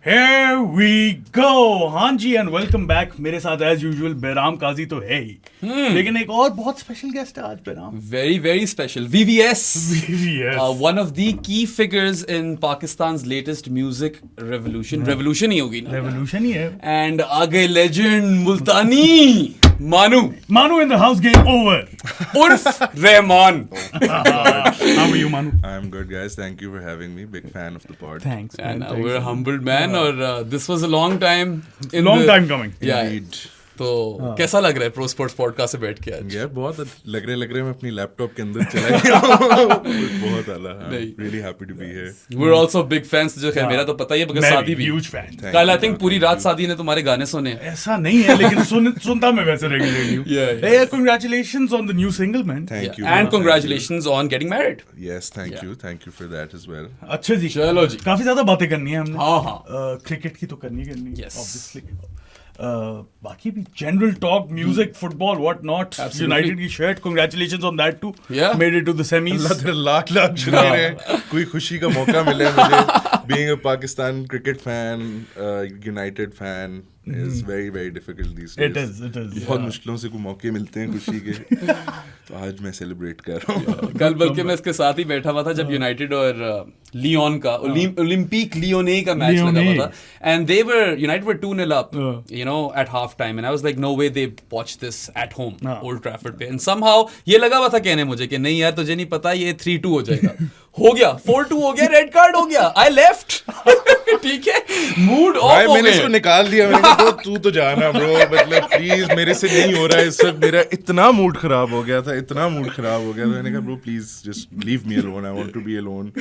Here we go. हाँ जी and welcome back. मेरे साथ एज यूजुअल बेराम काजी तो है ही, लेकिन एक और बहुत स्पेशल गेस्ट है आज बेराम. Very, very special. VVS. VVS. One of the key figures in Pakistan's latest music revolution. Revolution ही होगी ना? रेवोल्यूशन ही है. And आ गए legend मुल्तानी मानू. मानू in the house, game over. उर्फ Rahman. How are you, Manu? I'm good, guys. Thank you for having me. Big fan of the pod. Thanks, man. And Thanks. we're a humbled man. और this was a long time. Long time coming. Yeah. Indeed. तो कैसा लग रहा है pro sports podcast से बैठ के आज? यार बहुत लग रहे मैं अपनी लैपटॉप के अंदर चला गया हूँ. बहुत आला. नहीं. Really happy to be here. We're also big fans. जो खैर मेरा तो पता ही है, because मैं शादी भी. huge fan. कल आई थिंक पूरी रात शादी ने तुम्हारे गाने सुने हैं. ऐसा नहीं है, लेकिन सुनता मैं वैसे रेगुलरली हूँ. Yeah. Hey, congratulations on the new single, man. Thank you. And congratulations on getting married. Yes, thank you. Thank you for that as well. अच्छा जी. चलो जी. काफी ज्यादा बातें करनी है हमने. हाँ हाँ. क्रिकेट की तो करनी है. Yes. Obviously. बाकी भी general talk, music, football, what not. United की shirt, congratulations on that too. Yeah. Made it to the semis. अल्लाह तेरे लाख शुक्र है. कोई खुशी का मौका मिले मुझे. Being a Pakistan cricket fan, United fan is very difficult these days. It is. बहुत मुश्किलों से कोई मौके मिलते हैं खुशी के. तो आज मैं सेलिब्रेट कर रहा हूँ. कल बल्कि मैं इसके साथ ही बैठा हुआ था जब यूनाइटेड और लियोन का ओलंपिक लियोने का मैच लगा हुआ था. And they were United were 2-0 up, you know, at half time. And I was like no way they watch this at home Old Trafford पे. एंड समहाउ ये लगा हुआ था कहने मुझे कि नहीं यार तुझे नहीं पता ये 3-2 हो जाएगा. हो गया 4-2 हो गया, रेड कार्ड हो गया. I left. ठीक है, मूड ऑफ हो मैंने गया. इसको निकाल दिया. मैंने कहा तू तो जाना ब्रो, मतलब प्लीज मेरे से नहीं हो रहा है इस वक्त. मेरा इतना मूड खराब हो गया था. मैंने कहा bro please just leave me alone, I want to be alone.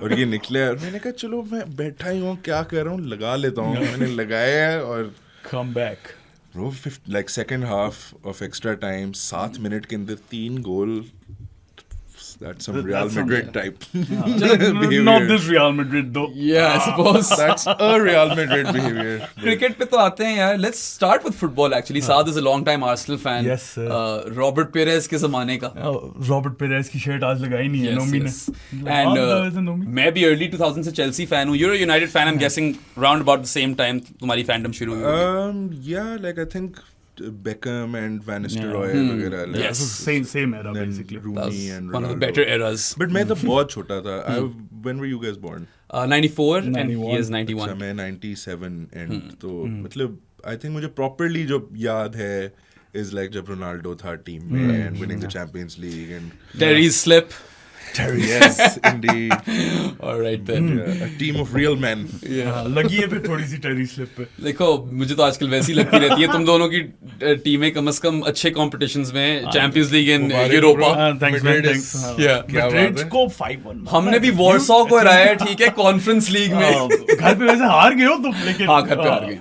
और ये निकले और मैंने कहा चलो मैं बैठा ही हूँ, क्या कर रहा हूँ, लगा लेता हूँ. मैंने लगाया और come back. Bro like second half of extra time 7 minute के अंदर 3 गोल. That's some Real Madrid type behavior. Not this Real Madrid though. Yeah, I suppose. That's a Real Madrid behavior. Cricket पे तो आते हैं यार. Let's start with football actually. Saad is a long time Arsenal fan. Yes, sir. Robert Perez के ज़माने का. Robert Perez की shirt आज लगाई नहीं है नोमी ने. And मैं भी early 2000 से Chelsea fan हूँ. You're a United fan. I'm guessing round about the same time तुम्हारी fandom शुरू हुई होगी. Yeah, like I think Beckham and Van Nistelrooy वगैरह. like, Yes. same era then basically. Rooney That was and one of the Ronaldo. better eras. But मैं तो बहुत छोटा था. When were you guys born? 94 and 91. he is अच्छा 91. मैं 97 and तो मतलब I think मुझे properly जो याद है is like जब रोनाल्डो था टीम में and winning the Champions League and Terry's slip. yes indeed. All right then. Yeah, a team of real men. हाँ, लगी है पे थोड़ी सी टेरी स्लिप पे. देखो मुझे तो आजकल वैसी लगती रहती है तुम दोनों की टीमें कम से कम अच्छे कॉम्पिटिशंस में, champions league in Europa. Thanks Madrid thanks. is- Yeah. क्या मैड्रिड बात है. को 5-1. हमने भी वॉर्सॉ को हराया, ठीक है, कॉन्फ्रेंस लीग में. घर पे वैसे हार गए हो तुम, लेकिन हाँ, घर पे हार गए.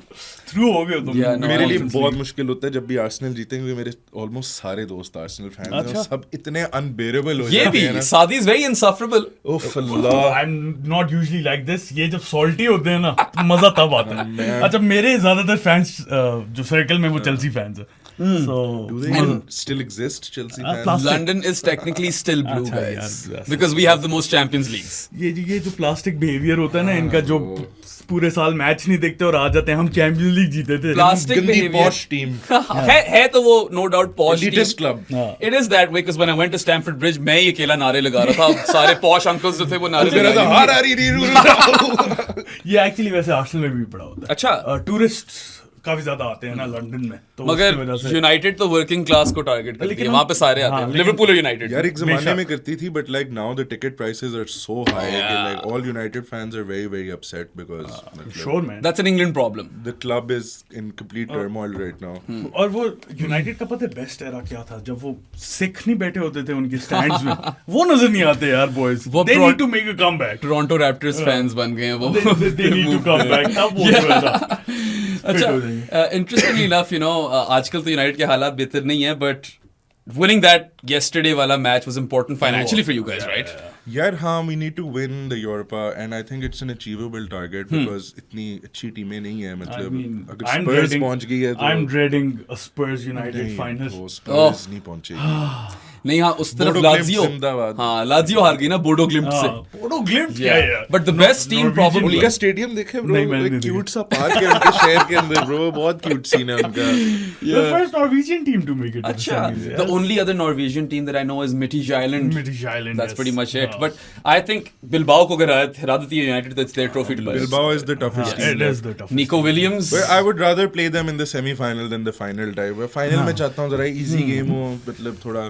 थ्रू हो गए हो तुम. Yeah, no, मेरे लिए Conference बहुत League. मुश्किल होता है जब भी आर्सेनल जीते, क्योंकि मेरे ऑलमोस्ट सारे दोस्त आर्सेनल फैंस हैं अच्छा. और सब इतने अनबेरेबल हो ये जाते भी हैं ना. सादी इज वेरी इनसफरेबल. उफ अल्लाह. I am not usually like this. ये जब सॉल्टी होते हैं ना तो मजा तब आता है. अच्छा, मेरे ज्यादातर फैंस जो सर्कल में वो चेल्सी फैंस है. So Do they even still exist, Chelsea fans? Plastic. London is technically still blue, अच्छा, guys, यार, because we have the most Champions Leagues. ये जो प्लास्टिक बिहेवियर होता है ना इनका, जो पूरे साल मैच नहीं देखते और आ जाते हैं हम चैंपियंस लीग जीते थे. Plastic गंदी behavior. posh team. है तो वो no doubt posh Elitist team. club. It is that way because when I went to Stamford Bridge मैं ही अकेला नारे लगा रहा था. सारे posh uncles जो थे वो नारे मेरा लगा तो रहे हार आ रही थी. ये एक्चुअली वैसे आर्सेनल में भी पड़ा होता है. अच्छा. टूरिस्ट काफी ज्यादा आते हैं ना लंदन में, तो उसकी वजह मगर से यूनाइटेड तो वर्किंग क्लास को टारगेट करती लेकिन है. वहां पे सारे आते हाँ, हैं. लेकिन- लिवरपूल और यूनाइटेड. यार एक जमाने हमेशा. में करती थी, but like now the ticket prices are so high कि like all United fans are very upset because मतलब sure man. That's an England problem. the club is in complete turmoil right now. और वो United का पता है best era क्या था, जब वो सिख नहीं बैठे होते थे उनके स्टैंड्स में. वो नजर नहीं आते यार बॉयज. वो they pro- need to make a comeback. Toronto Raptors fans बन गए हैं वो. They need to come back. तब वो थोड़ा अच्छा, हो जाएंगे. इंटरेस्टिंगली इनफ, यू नो, आजकल तो यूनाइटेड के हालात बेहतर नहीं है, बट winning that yesterday वाला match was important financially for you guys, right? यार हाँ, we need to win the Europa and I think it's an achievable target because इतनी अच्छी टीमें नहीं है. मतलब अगर I'm Spurs पहुंच गई है तो I'm dreading a Spurs United नहीं, final. वो Spurs नहीं पहुंचेगी. नहीं हाँ उस तरफ बोडो लाजियो ग्लिम्ट जिंदाबाद। हाँ लाजियो हार गई ना बोडो ग्लिम्ट से बोडो ग्लिम्ट क्या है यार? But the best team probably उनका स्टेडियम देखे ब्रो, नहीं, मैंने नहीं क्यूट सा पार्क है उनके शहर के अंदर ब्रो, बहुत क्यूट सीन है उनका। The first Norwegian team to make it. अच्छा the only other Norwegian team that I know is Midtjylland Island. British Island. That's yes. pretty much it. But I think Bilbao को अगर हरा देती है United, that's their trophy to lose. Bilbao is the toughest team. It is the toughest. Nico Williams. But I would rather play them in the semi-final than the final type. Final में चाहता हूँ जरा easy game हो, मतलब थोड़ा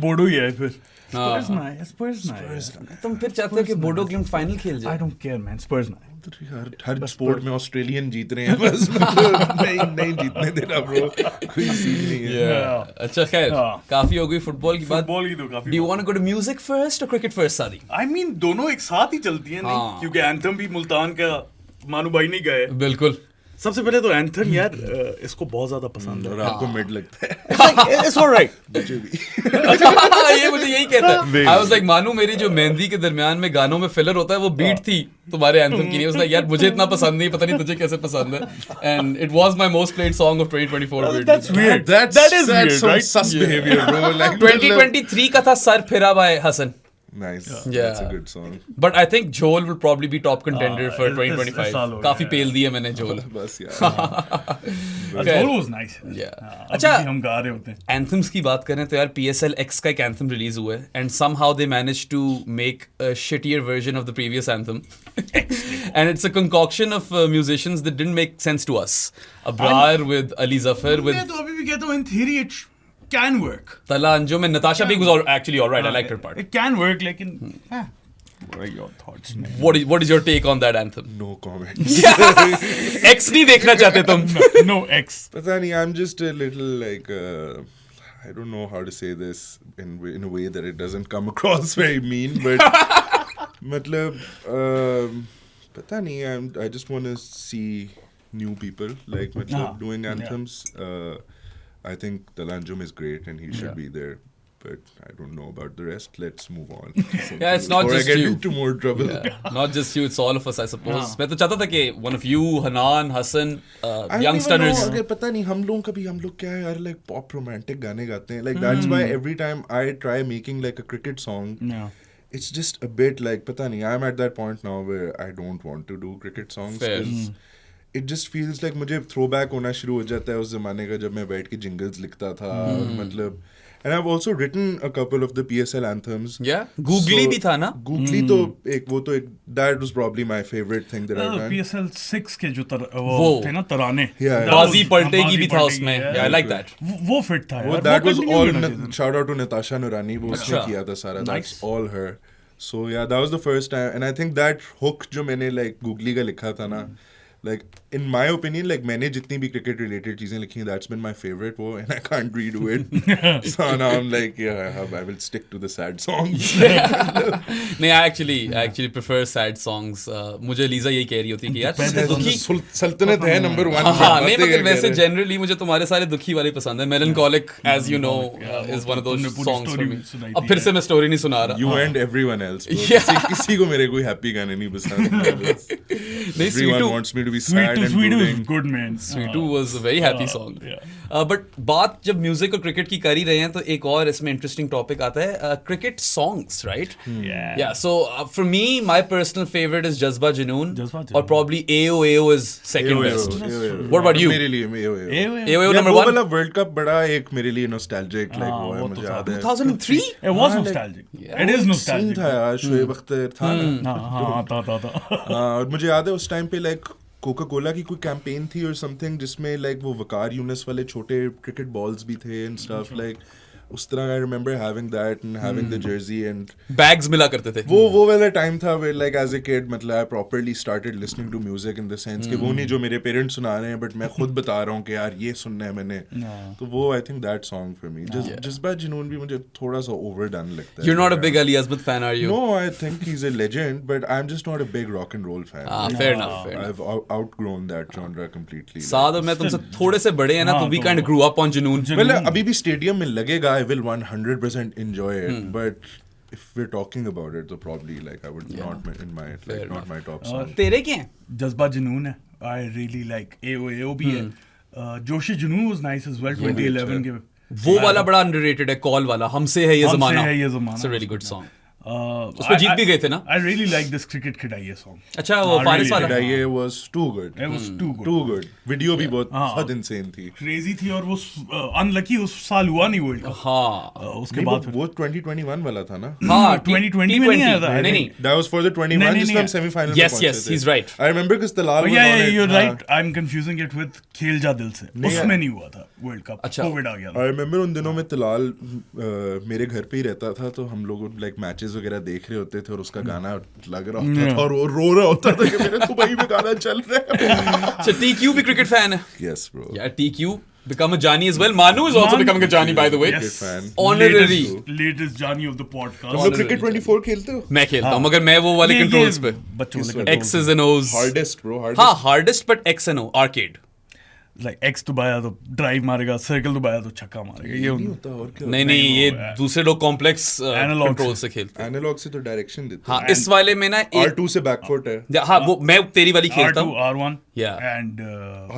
बोडो ही है फिर. Spurs nice. Spurs nice. तुम फिर चाहते हो कि बोडो ग्लिम्ट फाइनल खेल जाए? I don't care man. Spurs nice. Her sport में ऑस्ट्रेलियन जीत रहे हैं बस, मतलब नहीं जीतने देना ब्रो, कोई सीन नहीं है। Yeah. अच्छा खैर काफी हो गई फुटबॉल की बात। फुटबॉल की तो काफी. Do you want to go to music first or cricket first, Sadi? I mean दोनों एक साथ ही चलती हैं नहीं, क्योंकि एंथम भी मुल्तान का मानू भाई नहीं गाए. बिल्कुल। सबसे पहले तो एंथम यार इसको बहुत ज्यादा पसंद और है. आपको मिड लगता है। It's alright. मुझे भी। ये मुझे यही कहता है। I was like मानू मेरी जो मेहंदी के दरमियान में गानों में फिलर होता है वो बीट थी तुम्हारे एंथम की नहीं। उसने यार मुझे इतना पसंद नहीं, पता नहीं तुझे कैसे पसंद है। And it was my most played song of 2024. That's weird. That is weird, some right? sus behavior bro, like 2023 का था सर फिरा by Hasan. nice, Yeah. that's a good song। But I think Joel will probably be top contender for इस साल 2025. हो गया, काफी yeah. पेल दिया मैंने Joel। बस यार Okay. Joel was nice. Yeah. अच्छा हम गा रहे होते हैं. एंथम्स की बात करें तो यार PSL X का एक एंथम रिलीज हुआ है and somehow they managed to make a shittier version of the previous anthem and it's a concoction of musicians that didn't make sense to us. Abrar with Ali Zafar with मैं तो अभी भी कहता हूँ in theory it can work. Tala Anjum and Natasha Big was actually alright. I liked her part. It can work लेकिन what are your thoughts? What is your take on that anthem? no comments। X नहीं देखना चाहते तुम? No X. पता नहीं, I'm just a little like I don't know how to say this in a way that it doesn't come across very mean, but मतलब पता नहीं, I just want to see new people like मतलब doing anthems. I think Talanjum is great and he should be there, but I don't know about the rest. Let's move on. Yeah, it's not Before just I get you. into more trouble. Yeah, not just you, it's all of us, I suppose. मैं तो चाहता था कि one of you, Hanan, Hassan, youngsters. Okay, पता नहीं हम लोग क्या है यार, like pop romantic गाने गाते हैं, like that's why every time I try making like a cricket song, Yeah. it's just a bit like पता नहीं, I'm at that point now where I don't want to do cricket songs Fair. because it just feels like मुझे throwback होना शुरू हो जाता है उस जमाने का जब मैं बैठ के jingles लिखता था और मतलब and I've also written a couple of the PSL anthems. Yeah, Googly भी था ना? Googly तो एक that was probably my favorite thing that I've done. PSL 6 के जो वो थे ना तराने. Yeah. बाजी पलटेगी भी था उसमें। yeah. Yeah, I like that. वो फिट था यार. That was continue all करना चाहिए था. shout out to Natasha Nurani, वो उसने अच्छा. किया था सारा, that's Nice. all her. So yeah, that was the first time and I think that hook जो मैंने like Googly का लिखा था ना, like in my opinion, like मैंने जितनी भी cricket related चीजें लिखी हैं, that's been my favorite वो, and I can't redo it. So now I'm like yeah, I will stick to the sad songs. नहीं, I actually prefer sad songs. मुझे Lisa यही कह रही होती है कि यार दुखी सल्तनत है number 1। हाँ नहीं, मगर वैसे जनरली मुझे तुम्हारे सारे दुखी वाले पसंद है। Melancholic, as you know, is one of those तुमने पूरी songs for story me. सुनाई अब थी फिर से मैं स्टोरी नहीं सुना रहा। You and everyone else. bro. Yeah. किसी को मेरे कोई happy गाने नहीं पसंद। नहीं, Everyone Sweetu wants me to be sad and Sweetu is brooding. good man. Sweetu was a very happy song. Yeah. But बात जब म्यूजिक और क्रिकेट की कर ही रहे हैं तो एक और इसमें इंटरेस्टिंग टॉपिक आता है cricket songs, right? Yeah, so for me, my personal favorite is Jazba Junoon, Jazba or Junoon. probably AO is second best. What about you? मेरे लिए AO. AO number वो one? वाला वर्ल्ड कप बड़ा एक मेरे लिए नॉस्टैल्जिक लाइक वो है, वो मुझे तो याद है 2003? It was nostalgic. It is scene nostalgic. था यार, शोएब अख्तर था ना। हाँ था. हाँ, और मुझे याद है उस टाइम पे लाइक कोका कोला की कोई कैंपेन थी और समथिंग जिसमें लाइक वो वकार यूनिस वाले छोटे क्रिकेट बॉल्स भी थे एंड स्टफ लाइक उस तरह I remember having that and having the jersey and bags मिला करते थे। वो वाला टाइम था where like as a kid मतलब I properly started listening to music in the sense कि वो नहीं जो मेरे पेरेंट्स सुना रहे हैं बट मैं खुद बता रहा हूँ कि यार ये सुनना है मैंने। तो वो I think that song for me जज्बा जुनून भी मुझे थोड़ा सा ओवरडन लगता है। You're not a big Ali Azmat fan, are you? No, I think he's a legend, but I'm just not a big rock and roll fan. Fair enough. I've outgrown that genre completely. साद और मैं तुमसे थोड़े से बड़े हैं ना, तो we kind of grew up on Junoon. Well, अभी भी स्टेडियम में लगेगा, I will 100% enjoy it, but if we're talking about it, so probably like I would not in my like not my top song. तेरे क्या हैं? जज्बा जुनून है. I really like AO भी है. जोशी जुनून was nice as well 2011 के. वो वाला बड़ा अंडररेटेड है, कॉल वाला, हमसे है ये हमसे जमाना, है ये ज़माना। It's a really good song. उसमें जीत भी गए थे ना? I really like this cricket खिड़ाइये song. अच्छा, वो I फारिस really वाला? like ये was too good. It was too good. Too good. Video भी बहुत हाँ। बहुत insane थी. Crazy थी और वो अनलकी उस साल हुआ नहीं वर्ल्ड कप। हाँ उसके नहीं, बाद फिर वो 2021 वाला था ना? हाँ 2020 में नहीं आया था, I नहीं think. नहीं That was for the 21 नहीं, जिसमें हम नहीं, semi-final में yes पहुंचे yes थे. he's right। I remember because Talal was yeah, on yeah, it. you're हाँ. right. I'm confusing it with खेल जा दिल से। नहीं, उसमें नहीं हुआ था वर्ल्ड कप। अच्छा। कोविड आ गया था। I remember उन दिनों में तलाल मेरे घर पे ही रहता था, तो हम लोग लाइक मैचेस वगैरह देख रहे होते थे और उसका गाना लग रहा होता था और वो रो रहा होता था कि मेरे दुबई में गाना चल रहा है. अच्छा, TQ भी क्रिकेट फैन है Yes bro. यार। TQ become a Johnny as well. Manu is also becoming a Johnny, by the way। Yes. fan. Honorary। Latest Johnny of the podcast। तुम लोग क्रिकेट 24 खेलते हो? मैं खेलता हूँ, मगर मैं वो वाले ये कंट्रोल्स पे, बच्चों वाले X's and O's। Hardest bro. Hardest. हाँ hardest but X and O arcade. Like x दबाया तो ड्राइव मारेगा, सर्कल दबाया तो छक्का मारेगा। ये नहीं होता और क्या? नहीं नहीं, ये वो, दूसरे लोग कॉम्प्लेक्स Analog कंट्रोल से खेलते हैं। एनालॉग से तो डायरेक्शन देते हाँ इस वाले में ना हैं. एक R2 से बैकफुट है. हाँ वो मैं तेरी वाली खेलता R2 हूँ। R1 Yeah। एंड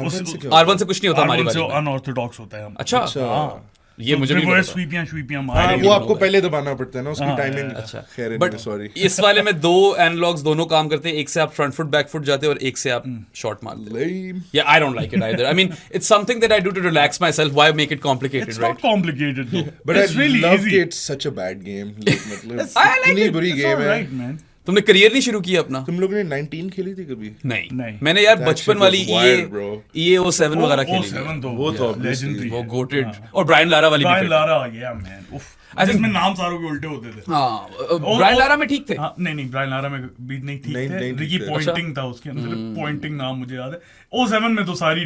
R1 से क्या R1 से कुछ नहीं होता हमारी R1 से वाली में। अनऑर्थोडॉक्स होता है। अच्छा अच्छा. ये मुझे भी रिवर्स पता था। स्वीपियां हाँ मारेंगे वो वो आपको लोग। पहले दबाना पड़ता है ना, उसकी हाँ, टाइमिंग. अच्छा खैर बट सॉरी. इस वाले में दो एनालॉग्स दोनों काम करते हैं, एक से आप फ्रंट फुट बैक फुट जाते हैं और एक से आप शॉट मारते हैं। Lame. Yeah, I don't like it either. I mean, it's something that I do to relax myself. Why make it complicated, It's right? not complicated though. But it's I really love easy. it. Such a bad game. Like, मतलब I like इतनी it. बुरी It's game है. alright, man. तुमने career नहीं शुरू किया अपना? तुम लोगों ने 19 खेली थी कभी? नहीं मैंने यार That बचपन shit वाली was wild, bro. EA07 वगैरह खेली थी। 07 तो वो तो लेजेंड obviously. थी। वो गोटेड और ब्रायन लारा वाली भी Brian fit। Lara, yeah man. उफ। जिसमें नाम सारों के उल्टे होते थे। हाँ ब्रायन लारा में ठीक थे। हाँ, नहीं ब्रायन लारा में बीट नहीं ठीक नहीं, थे। नहीं ठीक रिकी थे। पॉइंटिंग था उसके अंदर। पॉइंटिंग नाम मुझे याद है। 07 में तो सारी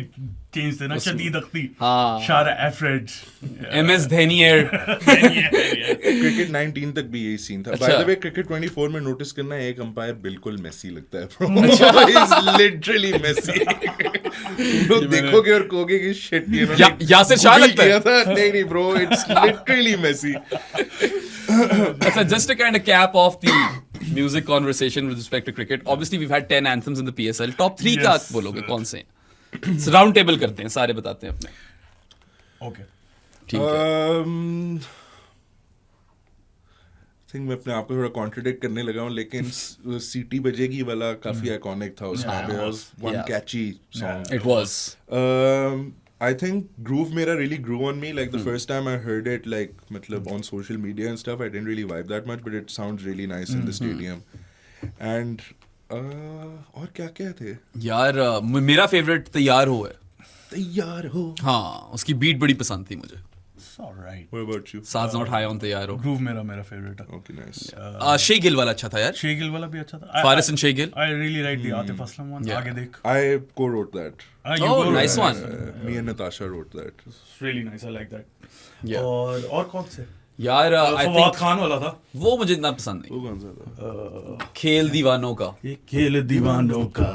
चेंज थे ना, शदीद अख्ती, हाँ। शारा एफरेज, MS धैनियर। क्रिकेट 19 तक भी यही सीन था. अच्छा। बाय द वे क्रिकेट 24 में नोटिस करना, एक अंपायर बिल्कुल मेसी लगता है bro. He's literally Messi. लोग देखोगे और कहोगे कि शिट ये यासिर शाह लगता है। नहीं ब्रो, इट्स लिटरली मेसी. अच्छा, just to kind of cap off the music conversation with respect to cricket, obviously we've had 10 anthems in the PSL. Top 3 का Yes. बोलोगे कौन से? राउंड टेबल करते हैं, सारे बताते हैं अपने। ओके। ठीक है। थिंक मैं अपने आप को थोड़ा कॉन्ट्रडिक्ट करने लगा हूँ, लेकिन सीटी बजेगी वाला काफी आइकॉनिक था उसमें. Yeah. One Yeah. Catchy song. It was। I think Groove Mera really grew on me. Like the first time I heard it, like matlab on social media and stuff, I didn't really vibe that much, but it sounds really nice in the stadium. And और क्या क्या थे? यार मेरा favourite तैयार हो है। तैयार हो. हाँ उसकी बीट बड़ी पसंद थी मुझे। It's alright. What about you? साज नॉट हाई ऑन तैयार हो। ग्रूव मेरा फेवरेट है। Okay, nice. शे गिल वाला अच्छा था यार। शे गिल वाला भी अच्छा था। फारिस एंड शे Gill. I really like the Atif Aslam one. Yeah. आगे देख। I co-wrote that. You Oh, go nice right. one. Me and Natasha wrote that. It's really nice. I like that. Yeah. और कौन से? यार आई फवाद थिंक खान वाला था। वो मुझे इतना पसंद नहीं। वो कौन सा था? खेल दीवानों का। ये खेल दीवानों का।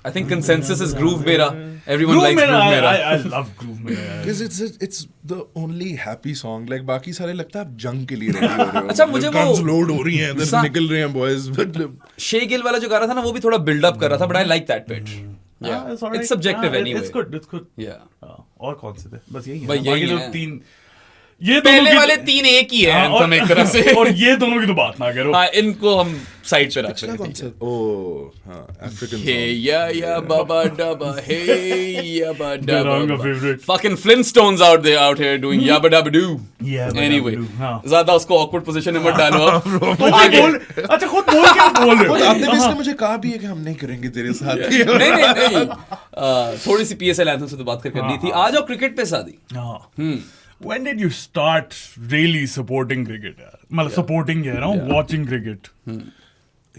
I think consensus is Groove Mera. Everyone Groove likes Mera, Groove Mera. I love Groove Mera. Because it's the only happy song. Like बाकी सारे लगता है आप जंग के लिए ready हो रहे हो. अच्छा, मुझे वो- guns load हो रही हैं, इधर सा- निकल रहे हैं boys. मतलब शे गिल वाला जो गा रहा था ना, वो भी थोड़ा बिल्ड अप कर रहा था, but I like that bit. Yeah. It's alright. It's subjective anyway. It's good. It's good. Yeah. और कौन से थे? बस यही है। भाई यही बाकी जो है। 3 ये दोनों पहले की- वाले 3 एक ही है हाँ, anthem एक तरह से। और ये दोनों की तो बात ना करो। हाँ इनको हम साइड पे रख पिछला रहे कौन हैं। सा? Oh, हाँ, African Hey song. ya baba dabba, hey ya ba dabba. Their favorite. Fucking Flintstones out here doing yabba dabba doo. Yeah, but Anyway, हाँ। ज्यादा उसको awkward position में मत डालो अब। तुम भी आगे। बोल, अच्छा खुद बोल क्या बोल रहे हो? खुद आपने भी इसने मुझे कहा भी है कि हम नहीं करेंगे तेरे साथ. नहीं थोड़ी सी PSL एंथम से तो बात करनी थी। आ जाओ क्रिकेट पे शादी। हाँ। When did you start really supporting cricket? यार? मतलब supporting कह रहा हूँ, watching cricket.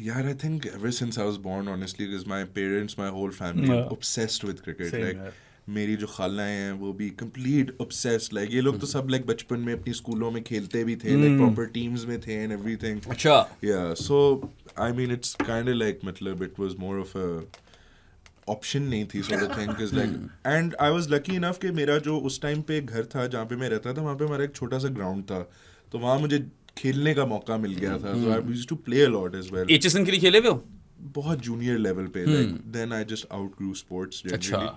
Yeah, I think ever since I was born, honestly, because my parents, my whole family, Yeah. obsessed with cricket. Same like, here. मेरी जो खालाएं हैं वो भी complete obsessed. Like ये लोग तो सब like बचपन में अपनी स्कूलों में खेलते भी थे, like proper teams में थे and everything. अच्छा। Yeah, so I mean it's kind of like मतलब it was more of a option नहीं थी sort of thing, because like and I was lucky enough कि मेरा जो उस टाइम पे घर था जहाँ पे मैं रहता था, वहाँ पे हमारा एक छोटा सा ग्राउंड था, तो वहाँ मुझे खेलने का मौका मिल गया था. So I used to play a lot as well. HSN के लिए खेले हुए हो? बहुत जूनियर लेवल पे, like then I just outgrew sports generally.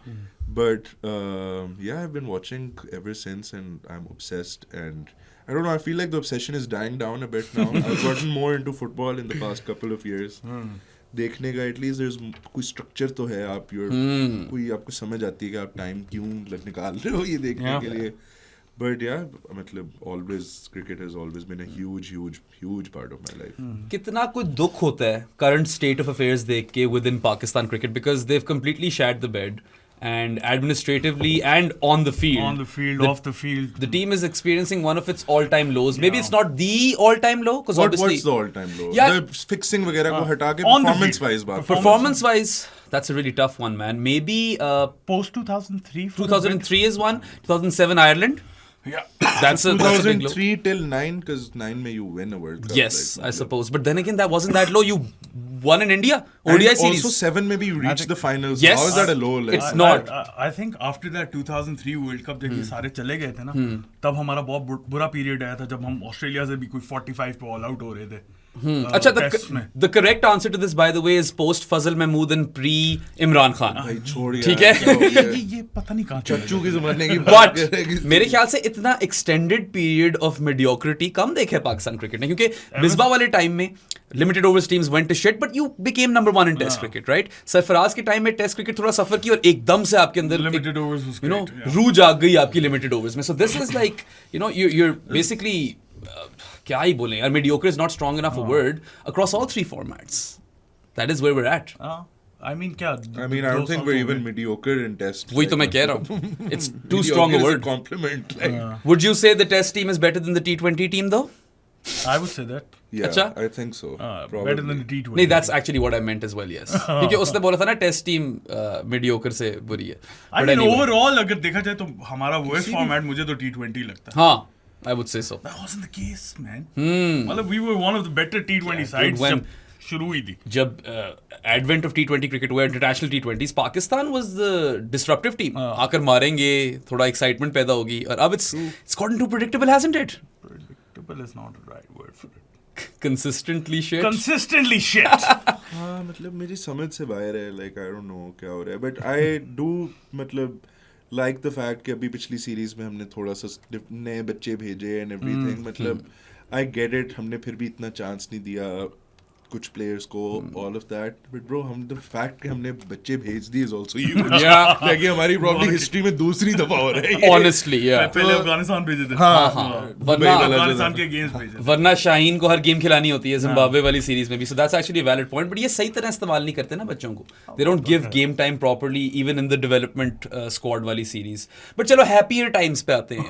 But yeah, I've been watching ever since and I'm obsessed, and I don't know, I feel like the obsession is dying down a bit now. I've gotten more into football in the past couple of years. देखने का at least there's कोई structure तो है, आप कोई आपको समझ आती है कि आप टाइम क्यों निकाल रहे हो ये देखने के लिए. But yeah, मतलब always cricket has always been a huge part of my life. कितना कुछ दुख होता है current state of affairs देख के within Pakistan cricket, because they've completely shat the bed, and administratively and on the field, off the field, the team is experiencing one of its all-time lows. Maybe it's not the all-time low, because obviously what's the all-time low? Yeah, the fixing वगैरह को हटा के performance wise that's a really tough one, man. Maybe post 2003 is one. 2007 Ireland. Yeah, that's a big low. 2003 till 9, because 9 में you win a World Cup. Yes, like, I suppose. But then again, that wasn't that low. You won in India. ODI and series. Also 7 maybe you reached the finals. Yes. How is that a low? Like, It's not. I think after that 2003 world cup जब ये सारे चले गए थे ना, तब हमारा बहुत बुरा पीरियड आया था, जब हम ऑस्ट्रेलिया से भी कोई 45 पे ऑल आउट हो रहे थे. अच्छा, the correct answer to this, by the way, is post Fazal Mahmood and pre Imran Khan. भाई छोड़ यार. ठीक है. ये पता नहीं कहाँ चच्चू के ज़माने की बात But कर रहे हैं. मेरे ख्याल से इतना extended period of mediocrity कम देखा है पाकिस्तान क्रिकेट ने, क्योंकि मिसबा वाले टाइम में limited overs teams went to shit, but you became number one in test cricket, right? Sarfaraz के टाइम में टेस्ट क्रिकेट थोड़ा सफर की और एकदम से आपके अंदर limited overs was you know great, yeah. रूह जाग गई आपकी limited overs में. So this is like, you know, you're basically क्या ही बोलें यार, mediocre is not strong enough a word across all three formats. That is where we're at. I mean क्या? I mean, I don't think we're even mediocre in test. वही तो मैं कह रहा हूँ. It's too strong a word. Compliment. Like, Would you say the test team is better than the T20 team though? I would say that. yeah, अच्छा? I think so. Better than the T20. नहीं, that's actually what I meant as well, yes. क्योंकि उसने बोला था ना test team mediocre से बुरी है. I But mean anyway. overall अगर देखा जाए तो हमारा worst format मुझे तो T20 लगता है. हाँ, I would say so. That wasn't the case, man. मतलब we were one of the better T20 sides when- जब शुरू हुई थी. जब advent of T20 cricket where international T20s, Pakistan was the disruptive team. आकर मारेंगे, थोड़ा excitement पैदा होगी, और अब it's gotten too predictable, hasn't it? Predictable is not the right word for it. Consistently shit. Consistently shit. हाँ, मतलब मेरी समझ से बाहर है. Like I don't know क्या हो रहा है. But I do मतलब like the fact कि अभी पिछली सीरीज में हमने थोड़ा सा नए बच्चे भेजे and everything. मतलब I get it, हमने फिर भी इतना चांस नहीं दिया कुछ प्लेयर्स को, all of that. But bro, हम the fact कि हमने बच्चे भेज दिए is also huge. Yeah. Like ये हमारी probably history में दूसरी दफा हो रहा है ये. Honestly, yeah. पहले अफगानिस्तान भेजे थे. वरना अफगानिस्तान के अगेंस्ट भेजे थे. वरना शाहीन को हर गेम खिलानी होती है जिम्बाब्वे वाली सीरीज में भी. So that's actually a valid point. But ये सही तरह इस्तेमाल नहीं करते ना बच्चों को. They don't give game time properly even in the development squad वाली सीरीज. But चलो happier times पे आते हैं.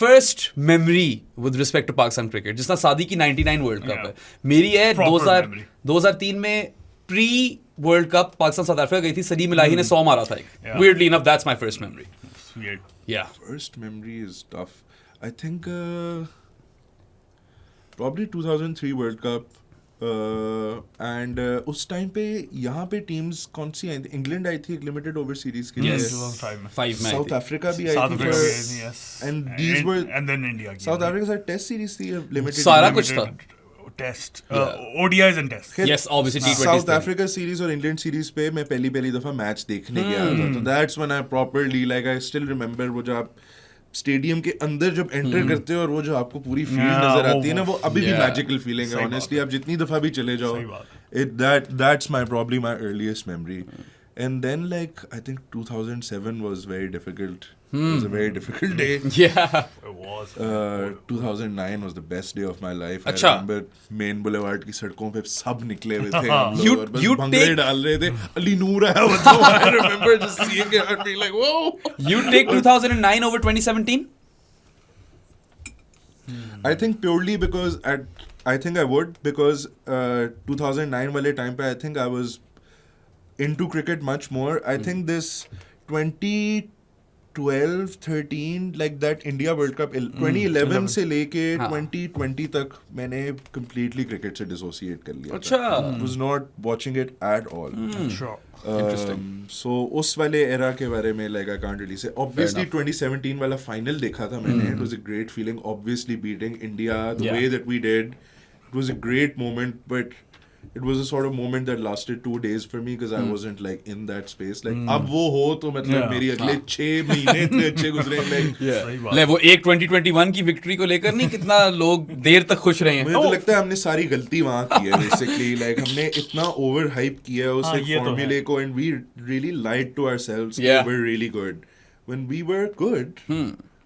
First memory with respect to Pakistan cricket, जिसना सादी की 99 वर्ल्ड कप है. मेरी है 2003 में pre world cup Pakistan south Africa गई थी. सलीम इलाही ने 100 मारा था एक. Weirdly enough, that's my first memory. Weird. Yeah. First memory is tough. I think probably 2003 World Cup. And उस टाइम पे यहाँ पे टीम्स कौन सी आई थी? इंग्लैंड आई थी एक लिमिटेड ओवर सीरीज के लिए. 2005 में. 5 में साउथ अफ्रीका भी आई South थी Africa for- भी आई थी, yes. and these were and then India. South Africa साथ टेस्ट सीरीज थी लिमिटेड. सारा कुछ था. Test. ODIs and tests. Yes, obviously T20s. South Africa series और इंग्लैंड सीरीज पे मैं पहली दफा मैच देखने गया था. तो that's when I properly like I still remember वो जो आप स्टेडियम के अंदर जब एंटर करते हो और वो जो आपको पूरी फील्ड नजर आती है ना, वो अभी भी मैजिकल फीलिंग है. ऑनेस्टली आप जितनी दफा भी चले जाओ, सही बात है. that's my probably my earliest memory. And then like I think 2007 was very difficult. It was a very difficult day. Yeah. It was. 2009 was the best day of my life. अच्छा. I remember मेन बुलेवार्ड की सड़कों पे सब निकले हुए थे हम You- लोग और बस you भंगड़े take- डाल रहे थे. अली नूर आया वो तो I remember just seeing it and being like whoa. You take 2009 over 2017? I think purely because I think I would because 2009 वाले time पे I think I was into cricket much more. I think this 2012, 13 like that India World Cup 2011 से लेके 2020 तक मैंने completely cricket से dissociate कर लिया. अच्छा. Was not watching it at all. Sure. So उस वाले era के बारे में like I can't really say. Obviously 2017 वाला final देखा था मैंने. It was a great feeling. Obviously beating India the way that we did. It was a great moment. But it was a sort of moment that lasted 2 days for me because I wasn't like in that space. Like अब वो हो तो मतलब मेरी अगले 6 महीने इतने अच्छे गुजरे. Like ले वो एक 2021 की विक्ट्री को लेकर नहीं कितना लोग देर तक खुश रहे हैं. मुझे तो लगता है हमने सारी गलती वहाँ की है basically. Like हमने इतना ओवर हाइप किया है उस एक फॉर्मूले को and we really lied to ourselves that we were really good when we were good.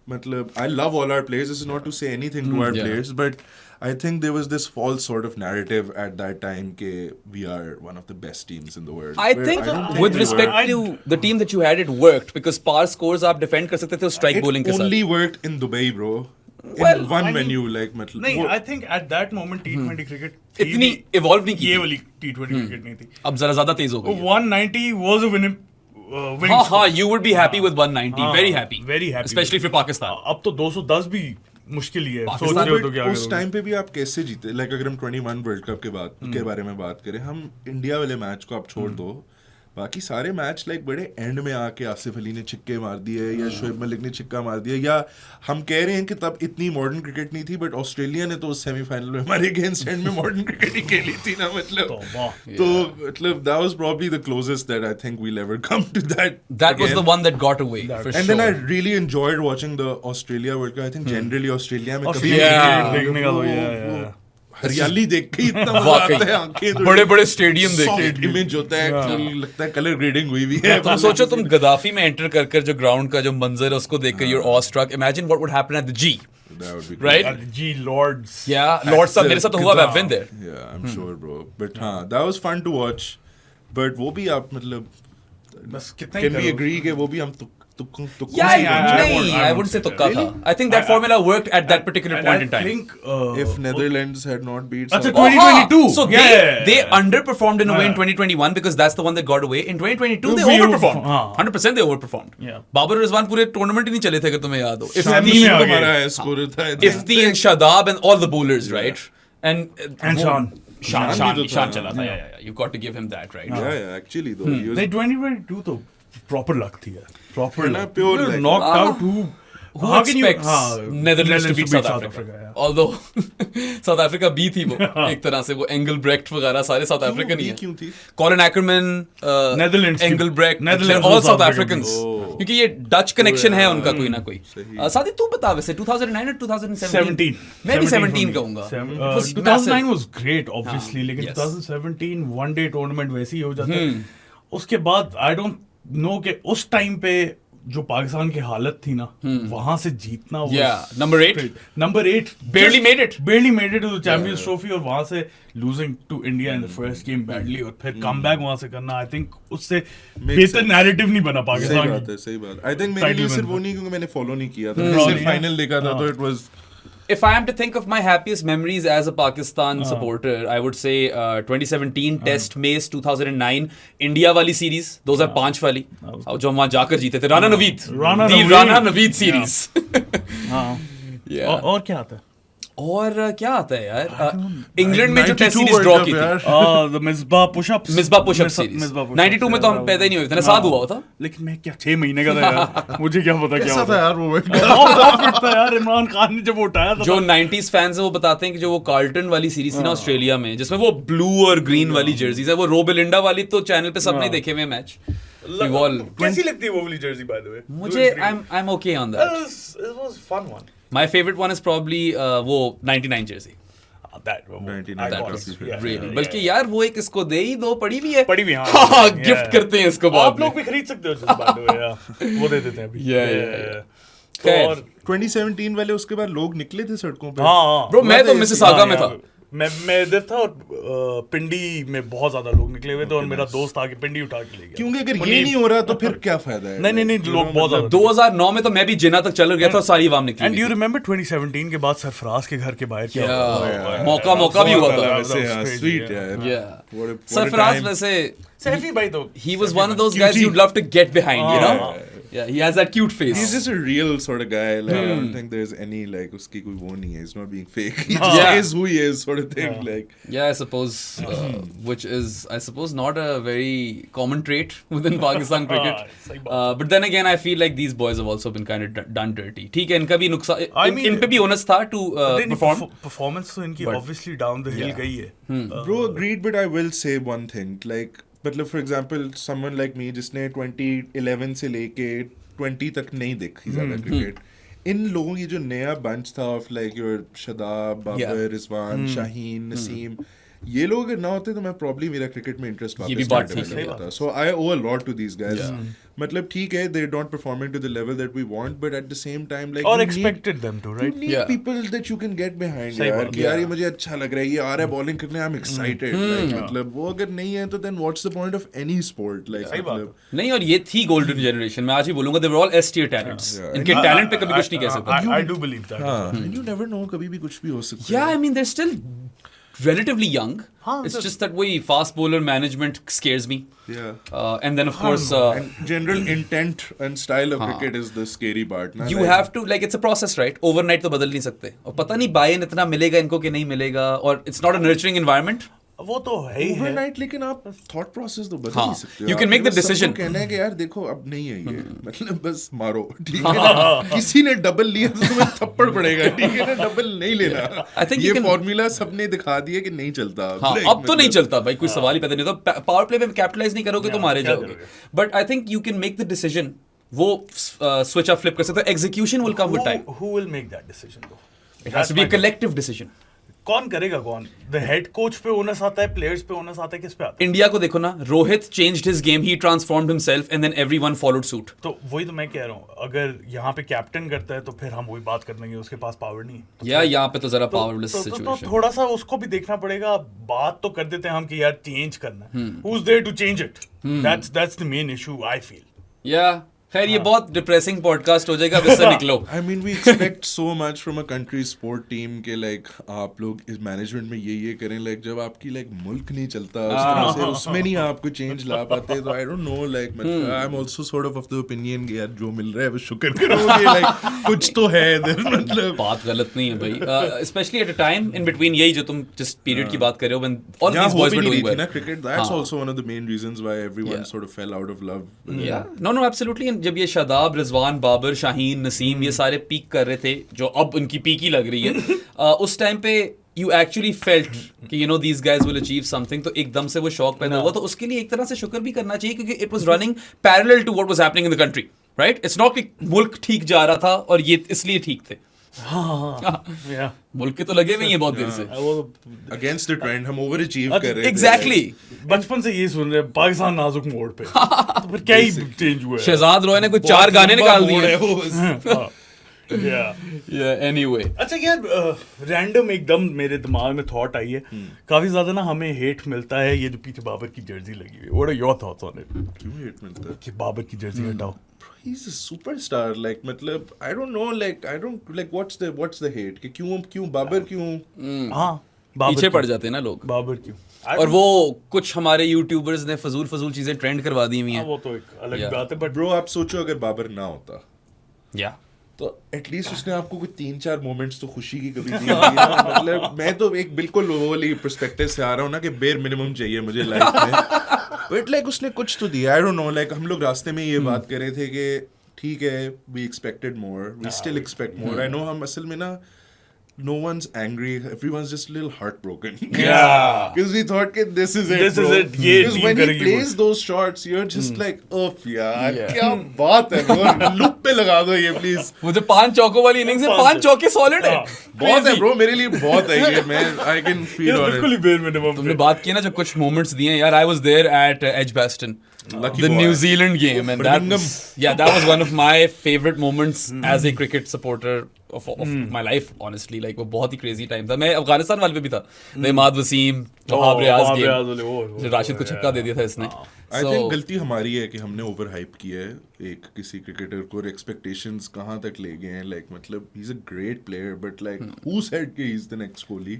मतलब I love all our players. This is not to say anything to our players, but I think there was this false sort of narrative at that time that we are one of the best teams in the world. I think with respect to the team that you had, it worked because par scores आप defend कर सकते थे strike bowling के साथ. It only worked in Dubai, bro. Well, in one menu, like मतलब. नहीं, I think at that moment T20 cricket इतनी evolve नहीं की. ये वाली T20 cricket नहीं थी. अब जरा ज़्यादा तेज हो गई. 190 was a winning. हाँ, you would be happy with 190. Very happy. Very happy. Especially for Pakistan. अब तो 210 भी मुश्किल ही है. पाकिस्तान सोच रहे हो तो क्या उस टाइम पे भी आप कैसे जीते. लाइक अगर हम 21 वर्ल्ड कप के बारे में बात करें, हम इंडिया वाले मैच को आप छोड़ दो, बाकी सारे मैच लाइक बड़े एंड में आके आसिफ अली ने छिक्के मार दिए या शोएब मलिक ने छिक्का मार दिया, या हम कह रहे हैं कि तब इतनी मॉडर्न क्रिकेट नहीं थी बट ऑस्ट्रेलिया ने तो उस सेमीफाइनल में हमारे अगेंस्ट एंड में मॉडर्न क्रिकेट ही खेली थी ना. मतलब तो मतलब that was probably the closest that I think we'll ever come to that. That was the one that got away for sure. And then I really enjoyed watching the Australia World Cup. I think generally Australia में कभी देखने का तो हरियाली देख के इतना मजा आता है, आंखें बड़े-बड़े स्टेडियम देख के इमेज होता है, लगता है कलर ग्रेडिंग हुई भी है. तुम सोचो तुम गद्दाफी में एंटर कर जो ग्राउंड का जो मंजर है उसको देखकर you're awestruck. Imagine what would happen at the G. That would be right? G Lords. Yeah, Lords साहब मेरे साथ तो हुआ. I've been there. Yeah, I'm sure, bro. But हाँ, that was fun to watch. But वो भी आप मतलब बस कितना can we agree कि वो भी हम I wouldn't say तुक्का था. I think that formula worked at that particular point in time. I think if Netherlands had not beat अच्छा South 2022. So they underperformed in a way in 2021 because that's the one that got away. In 2022 they overperformed. 100% they overperformed. Yeah. Babar Rizwan पूरे tournament ही नहीं चले थे अगर तुम्हें याद हो. Ifti and Shadab and all the bowlers, right? And Shan चला था. Yeah. You've got to give him that, right? Yeah, actually though. नहीं 2022 तो proper luck थी यार. Proper luck. Pure luck. Knocked out Who expects Netherlands to beat South Africa? Although South Africa B थी वो एक तरह से वो Engelbrecht वगैरह सारे South African ही हैं. Colin Ackerman, Netherlands, Engelbrecht, Netherlands, all South Africans. क्योंकि ये Dutch connection है उनका कोई ना कोई. सादी तू बता वैसे 2009 और 2017. मैं भी 17 कहूँगा. 2009 was great obviously, लेकिन 2017 one day tournament वैसे ही हो जाता है. उसके बाद I don't know कि उस टाइम पे जो पाकिस्तान की हालत थी ना, वहां से जीतना number 8 barely made it to the Champions Trophy और वहां से losing to India in the first game badly और फिर comeback वहां से करना, I think उससे बेहतर narrative नहीं बना पाकिस्तान. सही बात. I think मेरे लिए सिर्फ वो नहीं क्योंकि मैंने follow नहीं किया था, सिर्फ फाइनल देखा था तो it was. If I am to think of my happiest memories as a Pakistan supporter, I would say 2017 Test Mace, 2009 India वाली series 2005 वाली जो हम वहाँ जाकर जीते थे. राना नवीद series. और क्या आता है? और क्या आता है यार? इंग्लैंड में जो टेस्ट सीरीज ड्रॉ की थी, मिसबा पुशअप सीरीज 92 में तो हम पैदा ही नहीं हुए थे ना, साथ हुआ था. लेकिन मैं क्या 6 महीने का था यार, मुझे क्या पता क्या था यार. वो था यार, इमरान खान ने जब उठाया था. जो 90s फैंस है वो बताते हैं कि जो वो कार्ल्टन वाली सीरीज थी ना ऑस्ट्रेलिया में, जिसमें वो ब्लू और ग्रीन वाली जर्सीज है, वो रो बेलिंडा वाली तो चैनल पे सबने देखे हुए मैच. कैसी लगती है वो वाली जर्सी बाय द वे? मुझे I am okay on that. It was fun one. My favorite one is probably वो 99 jersey. Really. बल्कि यार वो एक इसको दे ही दो, पड़ी भी है. हाँ, गिफ्ट करते हैं इसको. आप लोग भी खरीद सकते हो, वो दे देते हैं अभी. खैर 2017 वाले उसके बाद लोग निकले थे सड़कों पे. हाँ ब्रो, मैं तो मिसिसागा में था. मैं इधर था और पिंडी में बहुत ज्यादा लोग निकले हुए थे और मेरा दोस्त आके पिंडी उठा के ले गया. क्योंकि अगर ये नहीं हो रहा तो फिर क्या फायदा है? नहीं लोग बहुत ज्यादा. 2009 में तो मैं भी जिन्ना तक चल गया था और सारी आवाम निकली. एंड यू रिमेंबर 2017 के बाद सरफराज के घर के बाहर क्या मौका भी हुआ था. स्वीट यार. सरफराज वैसे सैफी भाई तो he was one of those guys you'd love to get behind, you know. Yeah, he has that cute face. He's just a real sort of guy. Like I don't think there's any like uski koi wo nahi hai. He's not being fake. He just is who he is, sort of thing. Like Yeah, I suppose, which is, I suppose, not a very common trait within Pakistan cricket. सही बात। But then again, I feel like these boys have also been kind of done dirty. ठीक है, इनका भी नुकसान, I mean- इन पे भी onus था to perform. परफॉर्मेंस तो इनकी ऑब्वियसली डाउन द हिल गई है। bro, agreed, but I will say one thing. Like मतलब for example, someone like me जिसने 2011 से लेके 20 तक नहीं देखी ज़्यादा क्रिकेट, इन लोगों की जो नया बंच था of like your Shadab, Babar, Rizwan, Shaheen, Naseem, ये लोग अगर ना होते तो मैं प्रॉब्ली मेरा क्रिकेट में इंटरेस्ट ये भी वापस बात start ठीक करने है। लगता। सो आई ओwe a lot to these guys। मतलब ठीक है, they're not performing to the level that we want, but at the same time like और you need- expected them to, you right? need Yeah. people that you can get behind सही यार बात, कि यार ये मुझे अच्छा लग रहा है, ये आ रहा है बॉलिंग करने, I'm excited। Like, मतलब वो अगर नहीं है तो then what's the point of any sport? Like सही बात मतलब नहीं, और ये थी गोल्डन जनरेशन, मैं आज ही बोलूंगा, they were all S tier talents. Yeah. इनके टैलेंट पे कभी कुछ नहीं कह सकता. I do believe that. हाँ, and you never know, कभी भी कुछ भी हो सकता Yeah, है। I mean, they're still relatively young. हाँ, It's sir. just that way fast bowler management scares me. Yeah. And then of course, And general intent and style of cricket is the scary part ना, you like- have to, like, it's a process, right? Overnight तो बदल नहीं सकते. और पता नहीं buy-in इतना मिलेगा इनको कि नहीं मिलेगा, और it's not a nurturing environment. वो तो है ही है। Overnight, लेकिन आप thought process तो बदल हाँ, नहीं सकते हो। you can make the आपको बस सबको decision. कहना है कि यार देखो अब नहीं है ये, मतलब बस मारो, ठीक है ना? किसी ने डबल लिया तो तुम्हें थप्पड़ पड़ेगा, ठीक है ना? डबल नहीं लेना। I think ये you can- फॉर्मूला सबने दिखा दिया कि नहीं चलता। हाँ, Like, अब तो नहीं मतलब- चलता भाई, कोई सवाल ही पैदा नहीं होता. पावर प्ले में कैपिटलाइज नहीं करोगे तो मारे क्या जाओगे. करोगे? But I think you can make the decision. वो स्विच ऑफ फ्लिप कर सकते हो. Execution will come with time. Who will make that decision though? It has to be a collective decision. कौन करेगा कौन? The head coach पे onus आता है, players पे ओनस आता है, किस पे आता है? इंडिया को देखो ना, Rohit changed his game, he transformed himself and then everyone followed suit. तो वही तो मैं कह रहा हूँ, अगर यहाँ पे कैप्टन करता है तो फिर हम वही बात कर देंगे, उसके पास पावर नहीं है। या यहाँ पे तो जरा तो, पावरलेस तो सिचुएशन. थोड़ा सा उसको भी देखना पड़ेगा। बात तो कर देते हैं हम कि यार चेंज करना है। Who's there to change it? That's the main issue I feel. या खैर, ये बहुत डिप्रेसिंग पॉडकास्ट हो जाएगा, अब इससे निकलो. I mean, we expect so much from a country sport team के like आप लोग इस मैनेजमेंट में ये करें, like जब आपकी like मुल्क नहीं चलता उस तरह से, उसमें नहीं आपको चेंज ला पाते, तो I don't know, like मतलब I'm also sort of the opinion कि यार जो मिल रहा है वो शुक्र करो कि like कुछ तो है इधर, मतलब बात गलत नहीं है भाई. Specially at a time in between, यही जो तुम जिस पीरियड की बात कर रहे हो, when all यहाँ these हो boys भी were नहीं doing रही थी well. ना cricket, that's हाँ. also one of the main reasons why everyone Yeah. sort of fell out of love. No absolutely. जब ये शादाब, रिजवान, बाबर, शाहीन, नसीम ये सारे पीक कर रहे थे, जो अब उनकी पीक ही लग रही है, उस टाइम पे you actually felt कि you know these guys will achieve something, तो एकदम से वो शौक पैदा हुआ. तो उसके लिए एक तरह से शुक्र भी करना चाहिए, क्योंकि it was running parallel to what was happening in the country, right? It's not कि मुल्क ठीक जा रहा था और ये इसलिए ठीक थे. Yeah. मुल्क के तो लगे हुए हैं बहुत देर से. वो Against the trend, हम overachieve कर रहे थे. Exactly. बचपन से ये सुन रहे हैं, पाकिस्तान नाजुक मोड़ पे। तो फिर क्या ही चेंज हुआ है? शहजाद रॉय ने कुछ बहुत 4 गाने लंबा निकाल मोड़ है दिए. वो। हाँ। Yeah. Yeah, anyway. अच्छा यार, रैंडम एकदम मेरे दिमाग में थॉट आई है, काफी ज्यादा ना हमें हेट मिलता है ये जो पीछे बाबर की जर्सी लगी हुई है। What are your thoughts on it? क्यों hate मिलता है? कि बाबर की जर्सी हटाओ। He's a superstar, like मतलब I don't know, like I don't like what's the hate कि क्यों बाबर क्यों? हाँ, बाबर पीछे क्यों? पड़ जाते हैं ना लोग. बाबर क्यों? और वो कुछ हमारे यूट्यूबर्स ने फजूल चीजें ट्रेंड करवा दी हुई हाँ, हैं. वो तो एक अलग Yeah. बात है, बट Bro, आप सोचो अगर बाबर ना होता या तो एटलीस्ट उसने आपको कुछ 3-4 मोमेंट्स तो खुशी की कभी दी होगी ना। मतलब मैं तो एक बिल्कुल वो वाली पर्सपेक्टिव से आ रहा हूँ ना कि बेर मिनिमम चाहिए मुझे लाइफ में, बट लाइक उसने कुछ तो दिया। आई डोंट नो, लाइक हम लोग रास्ते में ये बात कर रहे थे कि ठीक है, we expected more, we still expect more. I know हम असल में ना no one's angry, everyone's just a little heartbroken. Yeah. Because we thought that this is it, This is bro. it, ये Because team when he करेगी plays those shots, you're just like, "Oof, यार, क्या बात है, bro? Loop पे लगा दो ये please." वो जो 5 चौकों वाली इनिंग्स है, 5 चौके सॉलिड है. बहुत है, bro, मेरे लिए बहुत है ये, मैं I can feel on बिल्कुल it. ही बेर मिनिमम। तुमने बात की ना जो कुछ मोमेंट्स दिए हैं यार. I was there at Edgbaston, Lucky the boy. New Zealand game, and that was one of my favorite moments as a cricket supporter of my life, honestly. Like वो बहुत ही crazy time था. मैं अफगानिस्तान वाले पे भी था. इमाद वसीम, वहाब रियाज game, राशिद को छक्का दे दिया था इसने. I think गलती हमारी है कि हमने ओवर हाइप किया है. एक किसी क्रिकेटर को एक्सपेक्टेशंस कहाँ तक ले गए हैं लाइक मतलब he is a great player but like who said कि he is the next Kohli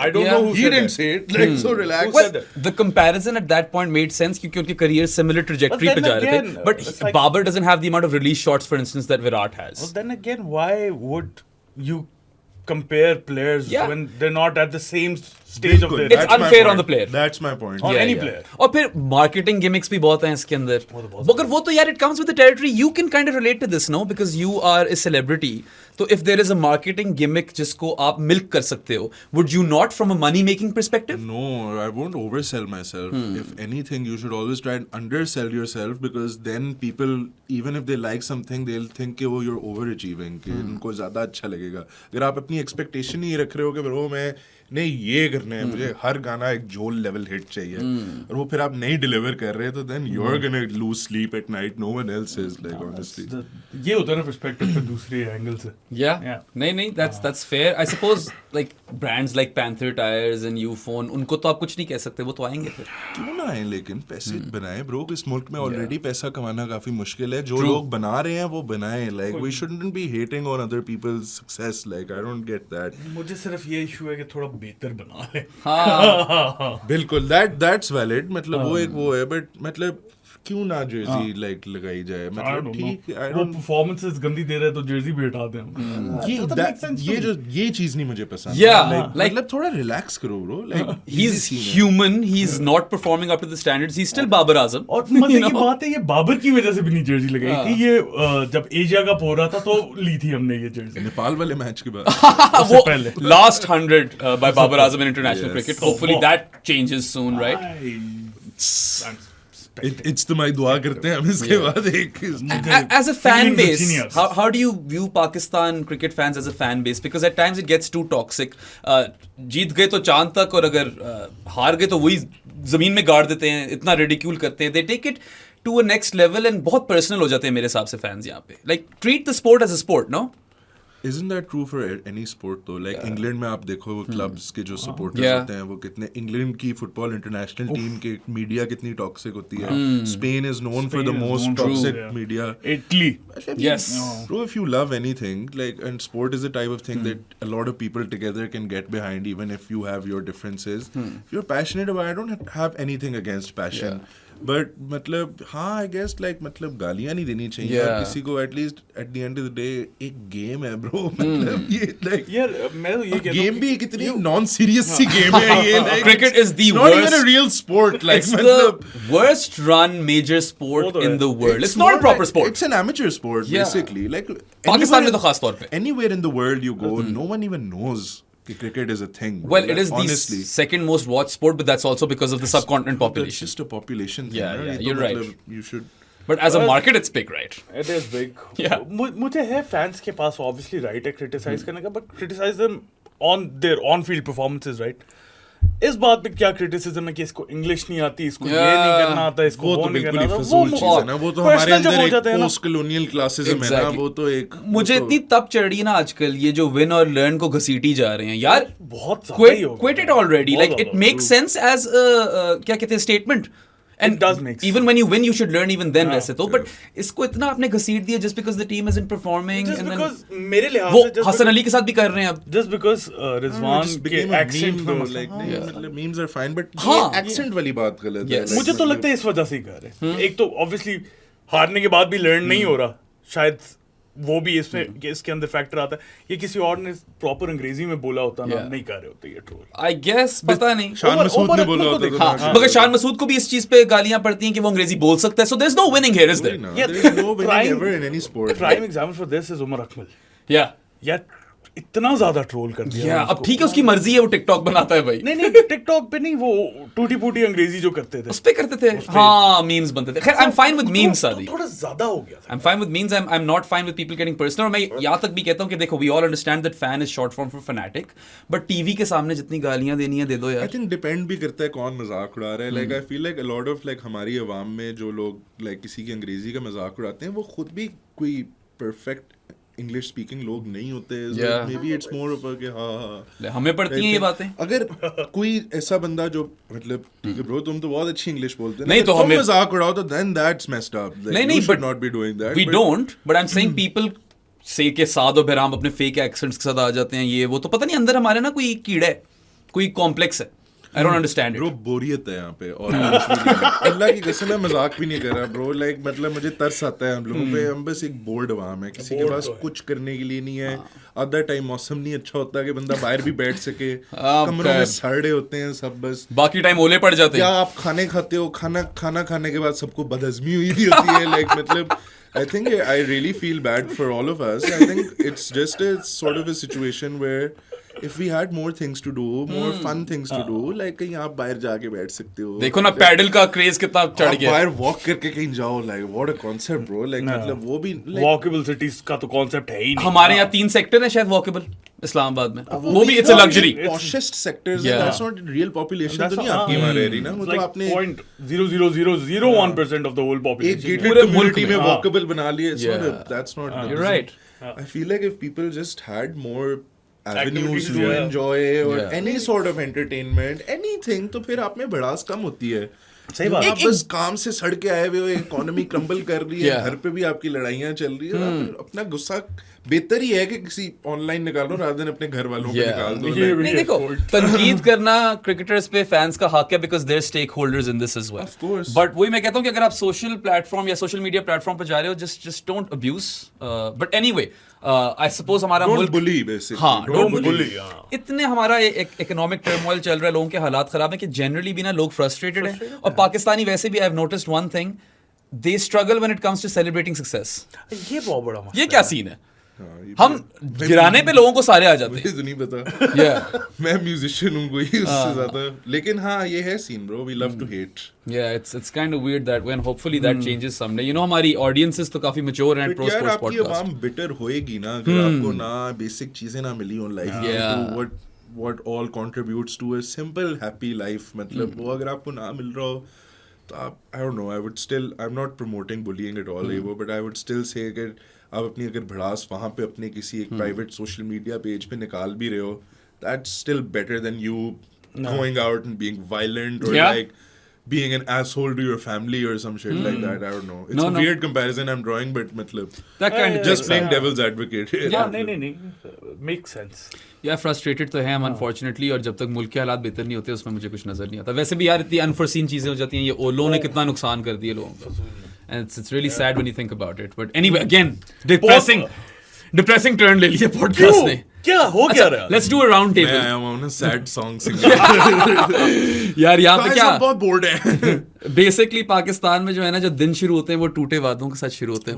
I don't know who he said didn't that. say it like so relax Who said that? The comparison at that point made sense क्योंकि उनके career similar trajectory But पे then जा रहे again, थे. But it's like- Babar doesn't have the amount of release shots, for instance, that Virat has. Well, then again, why would you compare players Yeah. when they're not at the same stage of their It's That's my unfair on point. the player. That's my point. On any player. और फिर marketing gimmicks भी बहुत हैं इसके अंदर. मगर वो तो यार it comes with the territory. You can kind of relate to this, no? Because you are a celebrity. तो if there is a marketing gimmick जिसको आप milk कर सकते हो, would you not from a money making perspective? No, I won't oversell myself. If anything, you should always try and undersell yourself because then people, even if they like something, they'll think कि वो you're overachieving, कि उनको ज़्यादा अच्छा लगेगा. अगर आप अपनी expectation ही रख रहे हो कि bro मैं नहीं ये करना है मुझे हर गाना एक जोल लेवल हिट चाहिए और वो फिर आप नहीं डिलीवर कर रहे तो then you're gonna lose sleep at night. No one else is like honestly. ये होता है ना perspective पे दूसरे एंगल से. Yeah. Yeah. नहीं, that's fair. I suppose like brands like Panther Tires and Ufone, उनको तो आप कुछ नहीं कह सकते, वो तो आएंगे फिर. क्यों ना आए लेकिन पैसे बनाए ब्रो इस मुल्क में ऑलरेडी पैसा कमाना काफी मुश्किल है जो लोग बना रहे हैं वो बनाए like we shouldn't be hating on other people's success like I don't get that मुझे सिर्फ ये इशू है कि थोड़ा बेहतर बना ले. बिल्कुल दैट्स वैलिड मतलब वो एक वो है बट मतलब क्यों ना जर्सी लाइक लगाई जाए मतलब ठीक आई वो डोंट परफॉर्मेंसेस गंदी दे रहे हैं तो जर्सी भी हटा दें हम. ये चीज नहीं मुझे पसंद Yeah, like- मतलब थोड़ा रिलैक्स करो bro like He's human. He's not performing up to the standards. He's still Babar Azam. और मजे की बात है ये बाबर की वजह से भी नहीं जर्सी लगाई थी. ये जब एशिया कप हो रहा था तो ली थी हमने ये जर्सी. नेपाल वाले मैच के बाद वो पहले. last 100 by Babar Azam in international Yes. cricket. Hopefully that changes soon, right? It's तो मैं दुआ करते हैं हम इसके बाद एक As a fan Feelings of base, genius. how do you view Pakistan cricket fans as a fan base? Because at times it gets too toxic. जीत गए तो चांद तक और अगर हार गए तो वही जमीन में गाड़ देते हैं, इतना रिडिक्यूल करते हैं. They take it to a next level and बहुत personal हो जाते हैं मेरे हिसाब से fans यहाँ पे. Like treat the sport as a sport, no? Isn't that true for any sport though? Like England में आप देखो वो क्लब्स के जो सपोर्टर्स Yeah. होते हैं वो कितने इंग्लैंड की फुटबॉल इंटरनेशनल टीम के मीडिया कितनी टॉक्सिक होती है. Spain is known for the Spain is most known for- toxic Yeah. Media. Italy. Yes. Bro, if you love anything, like, and sport is the type of thing that a lot of people together can get behind, even if you have your differences. If you're passionate about it, I don't have anything against passion. But मतलब हाँ I guess like मतलब गालियाँ नहीं देनी चाहिए और Yeah. किसी को at least at the end of the day एक गेम है bro मतलब ये like यार मैं तो ये कहता गेम हूँ भी एक इतनी नॉन सीरियस सी गेम है ये like Cricket is the it's not even a worst- real sport like It's मतलब the worst run major sport वो तो in है. the world. It's not more a proper like- sport. It's an amateur sport Yeah. basically like Pakistan में anywhere- तो खास तौर पे. anywhere in the world you go no one even knows that cricket is a thing bro. Well, it Like, is the honestly second most watched sport, but that's also because of the subcontinent that's population. just a population thing Yeah, ना, yeah, ये तो you're right. मतलब you should But as a market, it's big, right? It is big. Yeah. मुझे है fans के पास obviously right है criticize करने का but criticize them on their on-field performances, right? इस बात पे क्या criticism है कि इसको English नहीं आती, इसको ये नहीं करना आता, इसको वो वो तो नहीं बिल्कुल करना ही आता. फजूल चीज है ना वो तो हमारे personal जब अंदर हो एक जाते हैं ना, पोस्ट कॉलोनियल क्लासिज्म है ना Exactly. वो तो एक मुझे वो इतनी तब चढ़ रही है ना आजकल ये जो विन और लर्न को घसीटी जा रहे हैं यार. बहुत ज़्यादा ही हो गया. Quit it already. बहुत Like it ज़्यादा. makes sense as a क्या कहते हैं statement. And It does make even when you win, you should learn even then. हाँ. वैसे तो, but इसको इतना आपने घसीट दिया just because the team isn't performing. Just and then because मेरे लिहाज वो से just हसन अली के साथ भी कर रहे हैं अब. just because रिजवान just के became a accent meme में though, मसला. like नहीं मतलब memes are fine but हाँ. ये accent वाली बात गलत है Yes. like, मुझे तो मतलब- लगता है इस वजह से ही कर रहे हैं. एक तो ऑब्वियसली हारने के बाद भी लर्न नहीं हो रहा, शायद वो भी इसमें कि इसके अंदर फैक्टर आता है. ये किसी और ने प्रॉपर अंग्रेजी में बोला होता ना, Yeah. नहीं कर रहे होते ये ट्रोल. I guess पता नहीं. शान मसूद ने ओवर बोला को होता देखो. तो हाँ, हाँ. मगर शान मसूद को भी इस चीज पे गालियां पड़ती हैं कि वो अंग्रेजी बोल सकता है. So there's no winning here, is there? No, Yeah, there is no winning prime- ever in any sport. Prime example for this is Umar Akmal. Yeah. यार इतना ज्यादा ट्रोल कर दिया Yeah. उसको. अब ठीक है उसकी मर्जी है वो टिकटॉक बनाता है भाई. नहीं नहीं टिकटॉक पे नहीं, वो टूटी फूटी अंग्रेजी जो करते थे उस पे करते थे. हाँ, memes बनते थे. खैर, I'm fine with memes, तो Sadi. थोड़ा ज्यादा हो गया था. I'm fine with memes. I'm not fine with people getting personal. और मैं यहाँ तक भी कहता हूँ कि देखो, we all understand that fan is short form for fanatic. But TV के सामने जितनी गालियाँ देनी है दे दो I यार. think depend भी करता है कौन मजाक उड़ा रहा है. Like I feel like a lot of like हमारी अवाम में जो लोग like किसी की अंग्रेजी का मजाक उड़ाते हैं वो खुद भी कोई perfect इंग्लिश स्पीकिंग लोग नहीं होते, Yeah. May be it's more of कि हाँ हमें पड़ती हैं ये बातें। अगर कोई ऐसा बंदा जो मतलब ठीक है ब्रो तुम तो बहुत अच्छी इंग्लिश बोलते हो, नहीं तो तुम हमें मजाक उड़ाओ तो then that's messed up. Like, नहीं you should but not be doing that. we but- don't, but I'm saying people say के साद और बहराम अपने फेक एक्सेंट्स के साथ आ जाते हैं, ये वो तो पता नहीं अंदर हमारे ना कोई कीड़ा है, कोई कॉम्प्लेक्स है। I don't understand it. Bro बोरियत है यहाँ पे और कुछ भी नहीं है। अल्लाह की कसम मैं मजाक भी नहीं कर रहा ब्रो, लाइक मतलब मुझे तरस आता है हम लोगों पे, हम बस एक बोर्ड अवाम है, किसी के पास कुछ करने के लिए नहीं है। आधा टाइम मौसम नहीं अच्छा होता कि बंदा बाहर भी बैठ सके, कमरों में सड़े होते हैं सब, बस बाकी टाइम ओले पड़ जाते क्या हैं। आप खाने खाते हो, खाना खाने के बाद सबको बदहजमी हुई भी होती है, लाइक मतलब I think I really feel bad for all of us. I think it's just a sort of a situation where if we had more things to do, more fun things to do, like कहीं आप बाहर जाके बैठ सकते हो, देखो ना pedal का क्रेज कितना चढ़ आप गया। बाहर वॉक करके कहीं जाओ, like what a concept bro, like मतलब वो भी like वॉकेबल सिटीज का तो कॉन्सेप्ट है ही नहीं। हमारे यहाँ 3 सेक्टर है शायद वॉकेबल इस्लामाबाद में, वो भी it's a luxury. poshest sectors Yeah. that's not real population That's तो नहीं not- आपकी वहाँ रह रही ना, वो It's तो like आपने 0.00001% of the whole एक population. gated पूरे मुल्क community में में, walkable बना लिए, it's not Yeah. that's not You're right. I feel like if people just had more avenues Activities to to do, enjoy or Yeah. any sort of entertainment, anything, तो फिर आप में भड़ास कम होती है। सही बात। आप बस काम से सड़ के आए हुए हो, इकोनॉमी क्रम्बल कर रही है, Yeah. घर पे भी आपकी लड़ाइयाँ चल रही है, आप अपना गुस्सा बेहतर ही है कि किसी ऑनलाइन निकालो rather than अपने घर वालों पे Yeah. निकाल दो। ये like- नहीं देखो तनकीद करना क्रिकेटर्स पे फैंस का हक है because they're stakeholders in this as well. Of course. But वही मैं कहता हूँ कि अगर आप सोशल प्लेटफॉर्म या सोशल मीडिया प्लेटफॉर्म पे जा रहे हो just don't abuse. But anyway I suppose हमारा Don't मुल्क bully basically. हाँ, Don't don't bully. इतने हमारा इकोनॉमिक टर्मोइल चल रहा है, लोगों के हालात खराब है कि जनरली भी ना लोग फ्रस्ट्रेटेड हैं। और पाकिस्तानी वैसे भी I have noticed one thing, they struggle when it comes to celebrating success. ये बहुत बड़ा मसला ये क्या सीन है? हाँ, ये हम गिराने पे लोगों को सारे आ जाते मुझे तो नहीं पता। हैं। Yeah. मैं म्यूजिशियन हूँ कोई उससे ज्यादा, लेकिन हाँ ये है scene bro, we love to hate. Yeah, it's kind of weird that when hopefully that changes someday. You know, हमारी audiences तो काफी mature हैं pro यार sports आपकी podcast. आवाम बिटर होएगी ना अगर आपको ना बेसिक चीजें ना मिली हो लाइफ में, Yeah. तो what all contributes to a simple happy life, मतलब वो अगर आपको ना मिल रहा हो तो आप I don't know, I would still, I'm not promoting bullying at all, but I would still say कि आप अपनी अगर भड़ास वहाँ पे अपने किसी एक प्राइवेट सोशल मीडिया पेज पे निकाल भी रहे हो, that's still better than you going out and being violent or Yeah. like being an asshole to your family or some shit like that. I don't know. It's No, a no. weird comparison I'm drawing, but matlab, That kind of just thing. playing devil's advocate. हाँ, नहीं make sense. Yeah, frustrated तो हैं हम unfortunately, और जब तक मुल्क के हालात बेहतर नहीं होते उसमें मुझे कुछ नजर नहीं आता। वैसे भी यार इतनी अनफोर्सीन चीजें हो जाती हैं, ये ओलो ने कितना नुकसान कर दिया लोगों को, and it's really sad when you think about it. But anyway, again, depressing turn ले लिया podcast ने। क्या हो क्या रहा है? Let's do a round मैं table. आया हूँ ना sad song singing. यार यहाँ पे Guys, क्या हम बहुत bored हैं. बेसिकली पाकिस्तान में जो है ना, जो दिन शुरू होते हैं वो टूटे वादों के साथ शुरू होते हैं।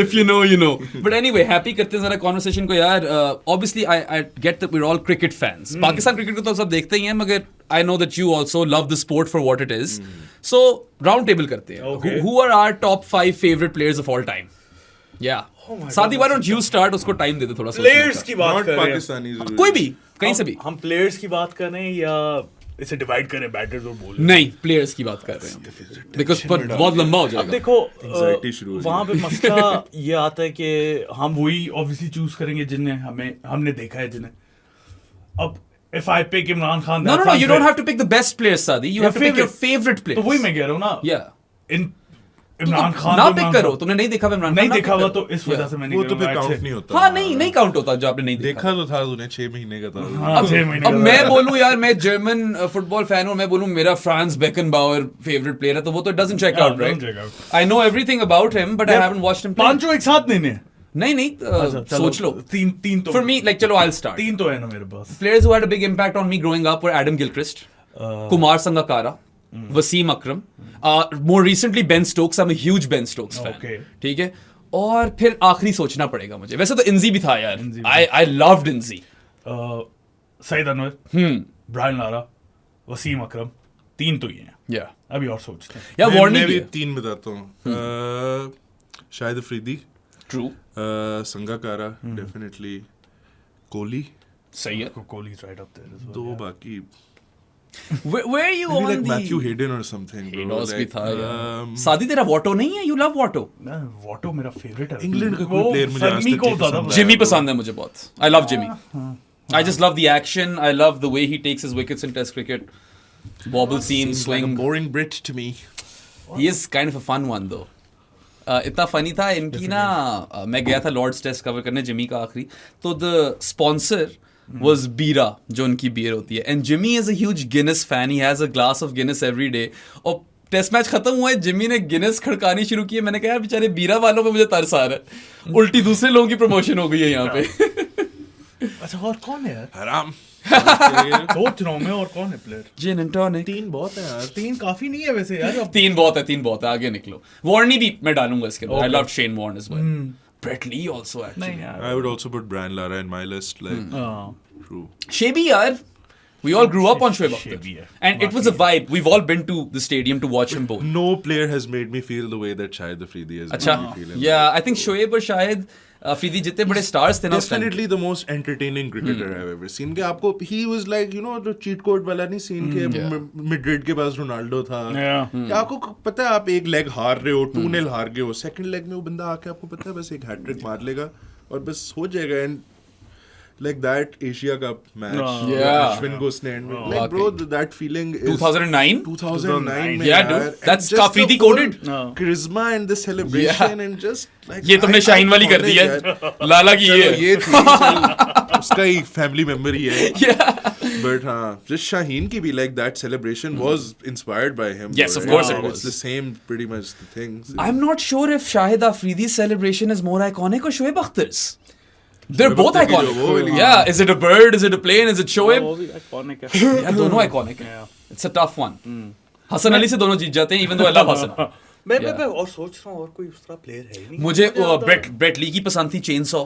If you know, you know. But anyway, happy करते हैं जरा conversation को यार। Obviously, I get that we're all cricket fans. Pakistan cricket को तो सब देखते ही हैं, मगर I know that you also love the sport for what it is. So round table करते हैं। Okay. Who are our top 5 favorite players of all time? Yeah. सादी, why don't you start? उसको टाइम दे दे थोड़ा सा। Players की बात Not कर रहे हैं। Pakistani. जरूरी. कोई भी, कहीं से भी। हम प्लेयर्स की बात कर रहे हैं या इसे डिवाइड करें बैटर्स और बॉलर्स? नहीं, प्लेयर्स की बात कर रहे हैं बिकॉज पर बहुत लंबा हो अब जाएगा। देखो Anxiety शुरू हो वहां पे मसला ये आता है कि हम वही ऑब्वियसली चूज करेंगे जिन्हें हमने देखा है जिन्हें। अब if I pick Imran Khan, No, that's no, no. You don't unfair. have to pick the best players, Sadi. You Your have to pick your favorite players. तो वही मैं कह रहा हूँ ना। Yeah. इन इमरान खान ना तो पिक इमरान करो, खान। तुमने नहीं देखा इमरान खान? नहीं ना देखा pick हुआ करो। तो इस वजह से मैं नहीं वो तो फिर करूँगा, काउंट actually। नहीं होता। हाँ, नहीं काउंट होता जो आपने नहीं देखा। देखा तो था तूने 6 महीने का था। हाँ, 6 महीने अब का मैं था। बोलूं यार, मैं जर्मन फुटबॉल फैन हूं, मैं बोलूं मेरा फ्रांस बेकनबाउअर फेवरेट प्लेयर है, तो वो तो doesn't check out, doesn't right? check out. I know everything about him but I haven't watched him play. पांचों एक साथ नहीं नहीं, चलो, सोच लो। तीन तो फॉर मी, लाइक चलो आई विल स्टार्ट। तीन तो है ना मेरे पास। Players who had a big impact on me growing up were Adam Gilchrist, Kumar Sangakkara, Wasim Akram, more recently Ben Stokes. I'm a huge Ben Stokes fan. Okay. ठीक है, और फिर आखिरी सोचना पड़ेगा मुझे। वैसे तो इंजी भी था यार, इंजी भी I loved Inzi. Saeed Anwar, Brian Lara, Wasim Akram, तीन तो ही हैं। या अभी और सोचते हैं। या मैं वार्निंग भी भी 3 बताता हूँ। शाहिद अफरीदी, ट्रू, संगाकारा, डेफिनेटली कोहली, सही है। Kohli is right up there. 2 बाकी Where are you Maybe on like the Matthew Hayden or something, bro. Haydos भी Like, था यार। सादी तेरा वॉटो नहीं है? You love वॉटो? वॉटो मेरा फेवरेट है। England का कोई player मुझे आज सन्नी तक को नहीं ज्यादा पसंद Jimmy पसंद है मुझे बहुत। I love Jimmy. I just love the action. I love the way he takes his wickets in Test cricket. Wobble seam, Seems like a swing. boring Brit to me. He is kind of a fun one though. इतना funny था इनकी ना मैं गया था Lord's test cover करने Jimmy का आखिरी, तो द स्पॉन्सर was बीरा जो उनकी बियर होती है, and Jimmy is a huge Guinness fan, he has a glass of Guinness every day, और टेस्ट मैच खत्म हुआ है जिमी ने गिनेस खड़कानी शुरू की है, मैंने कहा यार बेचारे बीरा वालों पे मुझे तरस आ रहा है, उल्टी दूसरे लोगों की प्रमोशन हो गई है यहाँ पे। अच्छा और कौन है यार? हराम। सोच रहा हूँ मैं और कौन है प्लेयर? Jin and tonic. 3 बहुत है यार। 3 काफी नहीं है वैसे यार। अब 3 बहुत है, आगे निकलो। वार्नी भी मैं डालूंगा इसके अंदर, I love Shane Warne as well. Brett Lee also actually. नहीं यार। I would also put Brian Lara in my list. Like, true. Shebi yaar, we all grew up on Shoaib Akhtar. Shebi hai. And it was a vibe. We've all been to the stadium to watch him bowl. No player has made me feel the way that Shahid Afridi has अच्छा, made me feel. yeah, I think Shoaib और शायद अफरीदी जितने बड़े stars थे ना उस time, Definitely the most entertaining cricketer I've ever seen. कि आपको he was like, you know, जो cheat code वाला नहीं सीन के Madrid के पास रोनाल्डो था। कि आपको पता है आप एक लेग हार रहे हो, 2-0 हार गए हो, सेकंड लेग में वो बंदा आके आपको पता है बस एक हैट्रिक मार लेगा और बस हो जाएगा। And like that Asia Cup match, Yeah. Ashwin को stand में, like bro, that feeling is 2009? 2009 में Yeah, यार, dude. and That's just the Afridi whole coded. charisma and the celebration and just like ये तुमने शाहीन वाली कर दी है, लाला की चलो ये ये थी चल, उसका ही फैमिली मेंबर ही है। Yeah. But हाँ, just Shaheen की भी like that celebration was inspired by him. Yes, of right? course it And was. It's the same pretty much the things. I'm not sure if Shahid Afridi's celebration is more iconic or Shoaib Akhtar's. They're Shoaib both Akhtar की iconic. जो वो वाली- Yeah, is it a bird? Is it a plane? Is it Shoaib? वो भी iconic है। Yeah, दोनों iconic है। It's a tough one. Hasan Ali से दोनों जीत जाते हैं, even though I love Hasan. मैं और सोच रहा हूँ और कोई उस तरह प्लेयर है ही नहीं मुझे ब्रेट ली की पसंद थी, चेनसॉ।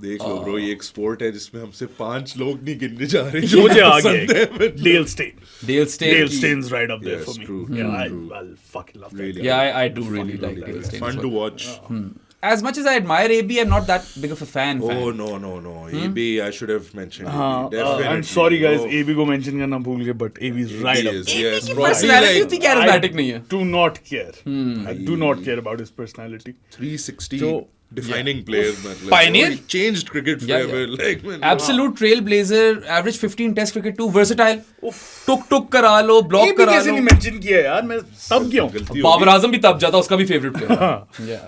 देख लो ब्रो, ये एक स्पोर्ट है जिसमें हमसे 5 लोग नहीं गिनने जा रहे जो मुझे आ पसंद है, गया Dale Steyn Dale Dale Steyn। Stain's right up there Yes, for me. true, Yeah, true. I'll fucking love that. Really. Yeah, I do really like Dale Steyn. Fun as to well. watch. As much as I admire AB, I'm not that big of a fan. Oh no. AB I should have mentioned. हाँ, Definitely. I'm sorry guys, Oh, AB को mention करना भूल गए, but AB is right up is, there. yes, की probably personality like उतनी charismatic नहीं है। Do not care. I do not care about his personality. 360 So, defining players मतलब Pioneer. Oh, he changed cricket Yeah, forever. yeah. Like man, Absolute trailblazer, average 15 test cricket too, versatile. टुक करा लो, block AB करा कैसे लो। नहीं mention किया यार, मैं तब गया हूँ। गलती बाबर होगी। आजम भी तब जाता, उसका भी favourite player. Yeah.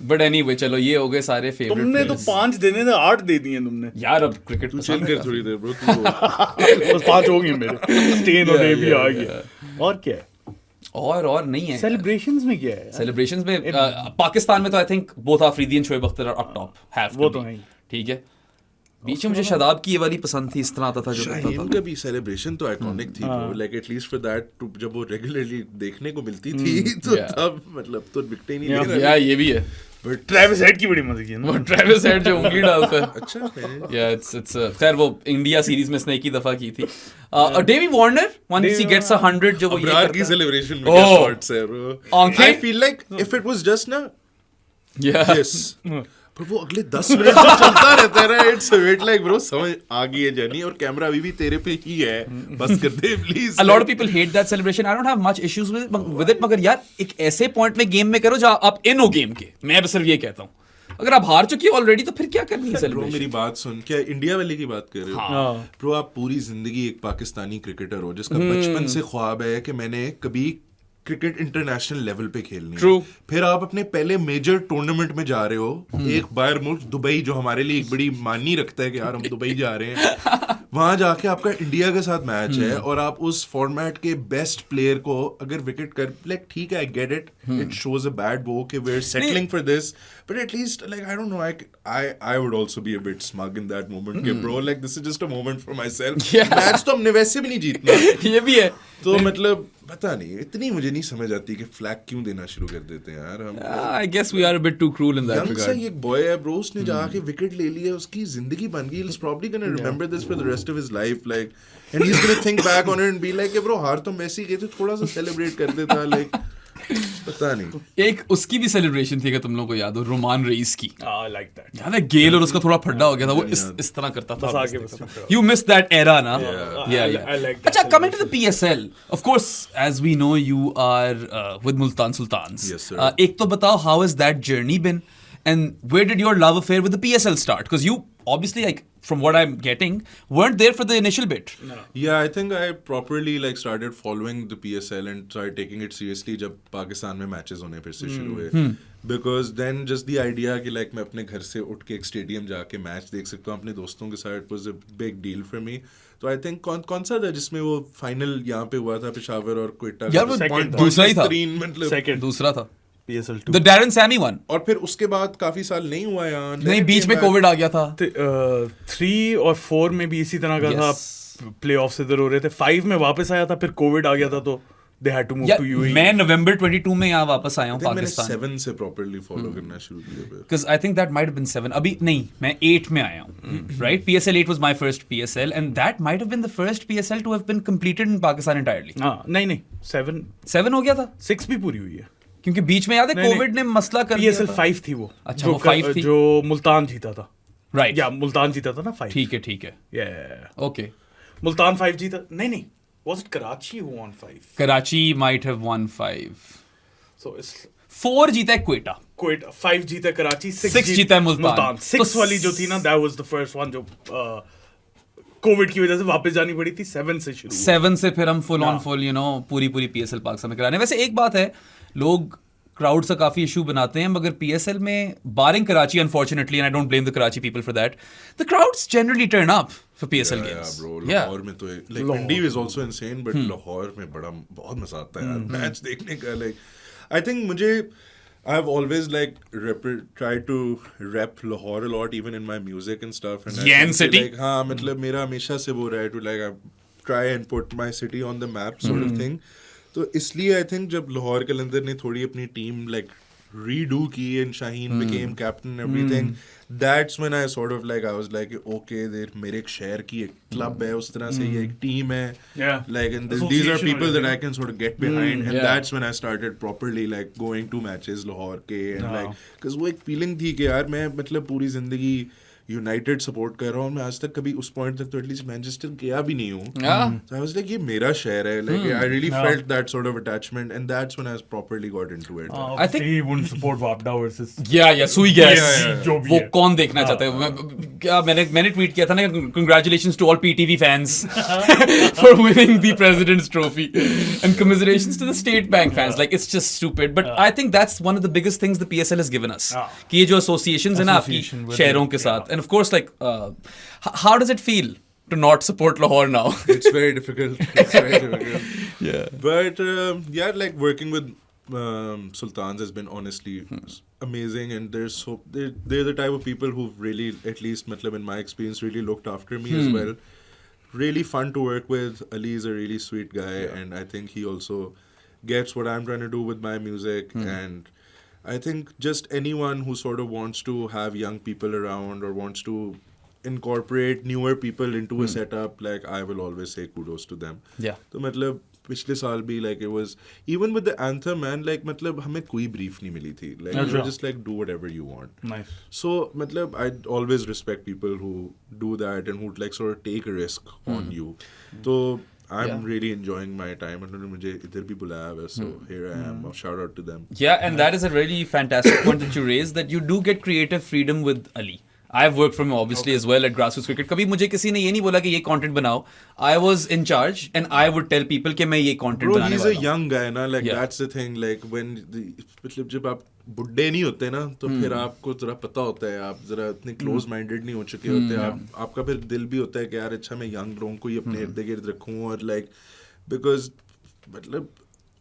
But anyway, चलो ये हो गए सारे फेवरेट। तुमने तो 5 देने थे, 8 दे दिए तुमने। यार अब क्रिकेट तू पसंद chill है कर थोड़ी देर bro, तू बस 5 हो गए मेरे। स्टेन और AB आ गया। और क्या है? और नहीं है। Celebrations में क्या है? सेलिब्रेशंस में पाकिस्तान में तो I think both Afridi and Shoaib Akhtar are up top, have वो टू तो बी। है ही। ठीक है, बीच में मुझे शादाब की ये वाली पसंद थी, इस तरह आता था जो करता शाहीन था। का भी सेलिब्रेशन तो आइकॉनिक थी bro, like at least for that जब वो रेगुलरली देखने को मिलती थी तो Yeah. तब मतलब तो बिकते ही नहीं Yeah. दे या ये भी है, बट ट्रेविस हेड की बड़ी मजे की है वो ना। ट्रेविस हेड जो उंगली डालता है। अच्छा है। या इट्स खैर वो इंडिया सीरीज में इसने एक ही दफा की थी। Davey Warner once he gets 100 जो वो ये अब्रार की करता है। सेलिब्रेशन में क्या Oh. शॉट्स है ब्रो। आंखें? I feel like if it was just ना Yeah. यस पर वो अगले 10 मिनट तक चलता रहता है ना, इट्स वेट लाइक ब्रो समझ आ गई है जर्नी और कैमरा अभी भी तेरे पे ही है, बस कर दे please. A lot of people hate that celebration. I don't have much issues with it, मगर यार एक ऐसे पॉइंट में गेम में करो जहाँ आप इन हो गेम के। मैं बस सिर्फ ये कहता हूँ, अगर आप हार चुके हो ऑलरेडी तो फिर क्या करनी है ब्रो सेलिब्रेशन। मेरी बात सुन, क्या इंडिया वाले की बात कर रहे हो? हाँ। ब्रो आप पूरी जिंदगी एक पाकिस्तानी क्रिकेटर हो जिसका बचपन से ख्वाब है कि मैंने कभी क्रिकेट इंटरनेशनल लेवल पे खेलनी है। True. फिर आप अपने पहले मेजर टूर्नामेंट में जा रहे हो, एक बायर मुल्क दुबई जो हमारे लिए एक बड़ी मानी रखता है कि यार हम दुबई जा रहे हैं, वहां जाके आपका इंडिया के साथ मैच है और आप उस फॉर्मेट के बेस्ट प्लेयर को अगर विकेट कर, लाइक ठीक है I get it, it shows a bad वो कि we are settling for this, but at least like I don't know, I would also be a bit smug in that moment कि bro like this is just a moment for myself. Yeah. Match तो हमने वैसे भी नहीं जीतना। ये भी है। तो मतलब पता नहीं, इतनी मुझे नहीं समझ आती कि फ्लैग क्यों देना शुरू कर देते हैं यार हम। I guess we are a bit too cruel in that young सा regard. एक बॉय है ब्रो, उसने जाके विकेट ले लिया, उसकी जिंदगी बन गई, he's probably gonna remember this for the rest of his life, like, and he's gonna think back on it and be like, bro हार तो मेसी गए थे, थोड़ा सा सेलिब्रेट कर देता, like, पता नहीं। एक उसकी भी सेलिब्रेशन थी, अगर तुम लोगों को याद हो, रोमान रेइस की। I like that. याद है गेल और उसका थोड़ा फड्डा हो गया था, वो इस तरह करता बस था। आगे बस चुप You missed that era, na? I like that अच्छा, coming to the PSL, of course, as we know, you are with Multan Sultans. Yes, sir. एक तो बताओ, how has that journey been, and where did your love affair with the PSL start? Because you obviously, like, from what I'm getting, weren't there for the initial bit. Yeah, I think I properly like started following the PSL and started taking it seriously जब पाकिस्तान में matches होने फिर से शुरू हुए. Because then just the idea कि like मैं अपने घर से उठ के एक स्टेडियम जाके मैच देख सकता हूँ अपने दोस्तों के साथ, it was a big deal for me. तो I think कौन सा था जिसमें वो फाइनल यहाँ पे हुआ था पेशावर और क्वेटा यार वो दूसरा ही था, मतलब दूसरा था PSL 2. the Darren Sammy one. और फिर उसके बाद काफी साल नहीं हुआ यहाँ, नहीं, बीच में कोविड आ गया था। 3 और 4 में भी इसी तरह का था, प्लेऑफ्स इधर हो रहे थे, 5 में वापस आया था, फिर कोविड आ गया था, तो they had to move to UAE. मैं नवंबर 22 में यहाँ वापस आया हूँ पाकिस्तान। मैंने 7 से प्रॉपर्ली फॉलो करना शुरू किया। Because I think that might have been 7. अभी नहीं, मैं 8 में आया हूँ, right? PSL 8 was my first PSL, and that might have been the first PSL to have been completed in Pakistan entirely. हाँ, नहीं 7 7 हो गया था, 6 भी पूरी हुई है, क्योंकि बीच में याद है कोविड ने मसला कर दिया PSL था। 5 थी वो। अच्छा, वो 5 थी, जो मुल्तान जीता था, right? या मुल्तान जीता था ना 5। ठीक है, Yeah. okay. मुल्तान 5 जीता, नहीं, was it Karachi who won 5? Karachi might have won 5. So it's 4 जीता है क्वेटा, Kuwait 5 जीता कराची, 6 जीता है मुल्तान। 6 वाली जो थी ना, that was the first one जो कोविड की वजह से वापस जानी पड़ी थी। 7 से शुरू 7 से फिर हम फुल ऑन फुल पूरी PSL पाकिस्तान में कराने। वैसे एक बात है, लोग क्राउड से काफी इशू बनाते हैं, मगर PSL में barring Karachi, unfortunately, and I don't blame the Karachi people for that, the crowds generally turn up for PSL games. Lahore में तो like Indy is also insane, but Lahore में बहुत मजा आता है यार मैच देखने का। Like I think मुझे I've always like tried to rep Lahore a lot, even in my music and stuff. And Yen city. Like, हाँ, मतलब मेरा हमेशा से वो रहा है to like try and put my city on the map sort of thing. तो इसलिए आई थिंक जब लाहौर कलंदर ने थोड़ी अपनी टीम लाइक रीडू की and Shaheen became captain and everything, that's when I sort of like I was like okay, मेरे एक शहर की एक क्लब है, उस तरह से ये एक टीम है, like and these are people that I can sort of get behind, and that's when I started properly like going to matches Lahore के, and like because वो एक feeling थी कि यार मैं मतलब पूरी जिंदगी यूनाइटेड सपोर्ट कर रहा हूँ, मैं आज तक कभी उस पॉइंट तक तो एटलीस्ट मैनचेस्टर गया भी नहीं हूँ। So I was like ये मेरा शहर है, like I really felt that sort of attachment, and that's when I properly got into it. I think he wouldn't support Wapda versus सुई गैस, जो भी वो है। कौन देखना चाहता है। क्या मैंने ट्वीट किया था ना, congratulations to all PTV fans for winning the president's trophy and commiserations to the state bank fans. Like it's just stupid, but I think that's one of the biggest things the PSL has given us, कि ये जो associations है ना आपकी शहरों के साथ, and of course like how does it feel to not support Lahore now? It's very difficult. Yeah. But yeah, like working with Sultans has been honestly amazing, and they're the type of people who've really, at least matlab in my experience, really looked after me as well. Really fun to work with. Ali is a really sweet guy, and I think he also gets what I'm trying to do with my music, and I think just anyone who sort of wants to have young people around or wants to incorporate newer people into a setup, like I will always say kudos to them. Yeah. तो मतलब पिछले साल भी like it was even with the anthem, man, like मतलब हमें कोई brief नहीं मिली थी, like you just like do whatever you want. Nice. So मतलब I always respect people who do that and who like sort of take a risk on you. तो I'm really enjoying my time, and मुझे इधर भी बुलाया है, so here I am. Shout out to them. Yeah, and that is a really fantastic point that you raised, that you do get creative freedom with Ali. I've worked from him obviously as well at grassroots cricket. कभी मुझे किसी ने ये नहीं बोला कि ये content बनाओ. I was in charge and I would tell people कि मैं ये content बनाने वाला हूँ. Bro, he's a young guy ना, like that's the thing. Like when मतलब जब आप बुड्ढे नहीं होते ना, तो फिर आपको जरा पता होता है, आप जरा इतने क्लोज माइंडेड नहीं हो चुके होते, आपका फिर दिल भी होता है कि यार अच्छा मैं यंग लोगों को ही अपने इर्द गिर्द रखूँ, और लाइक बिकॉज मतलब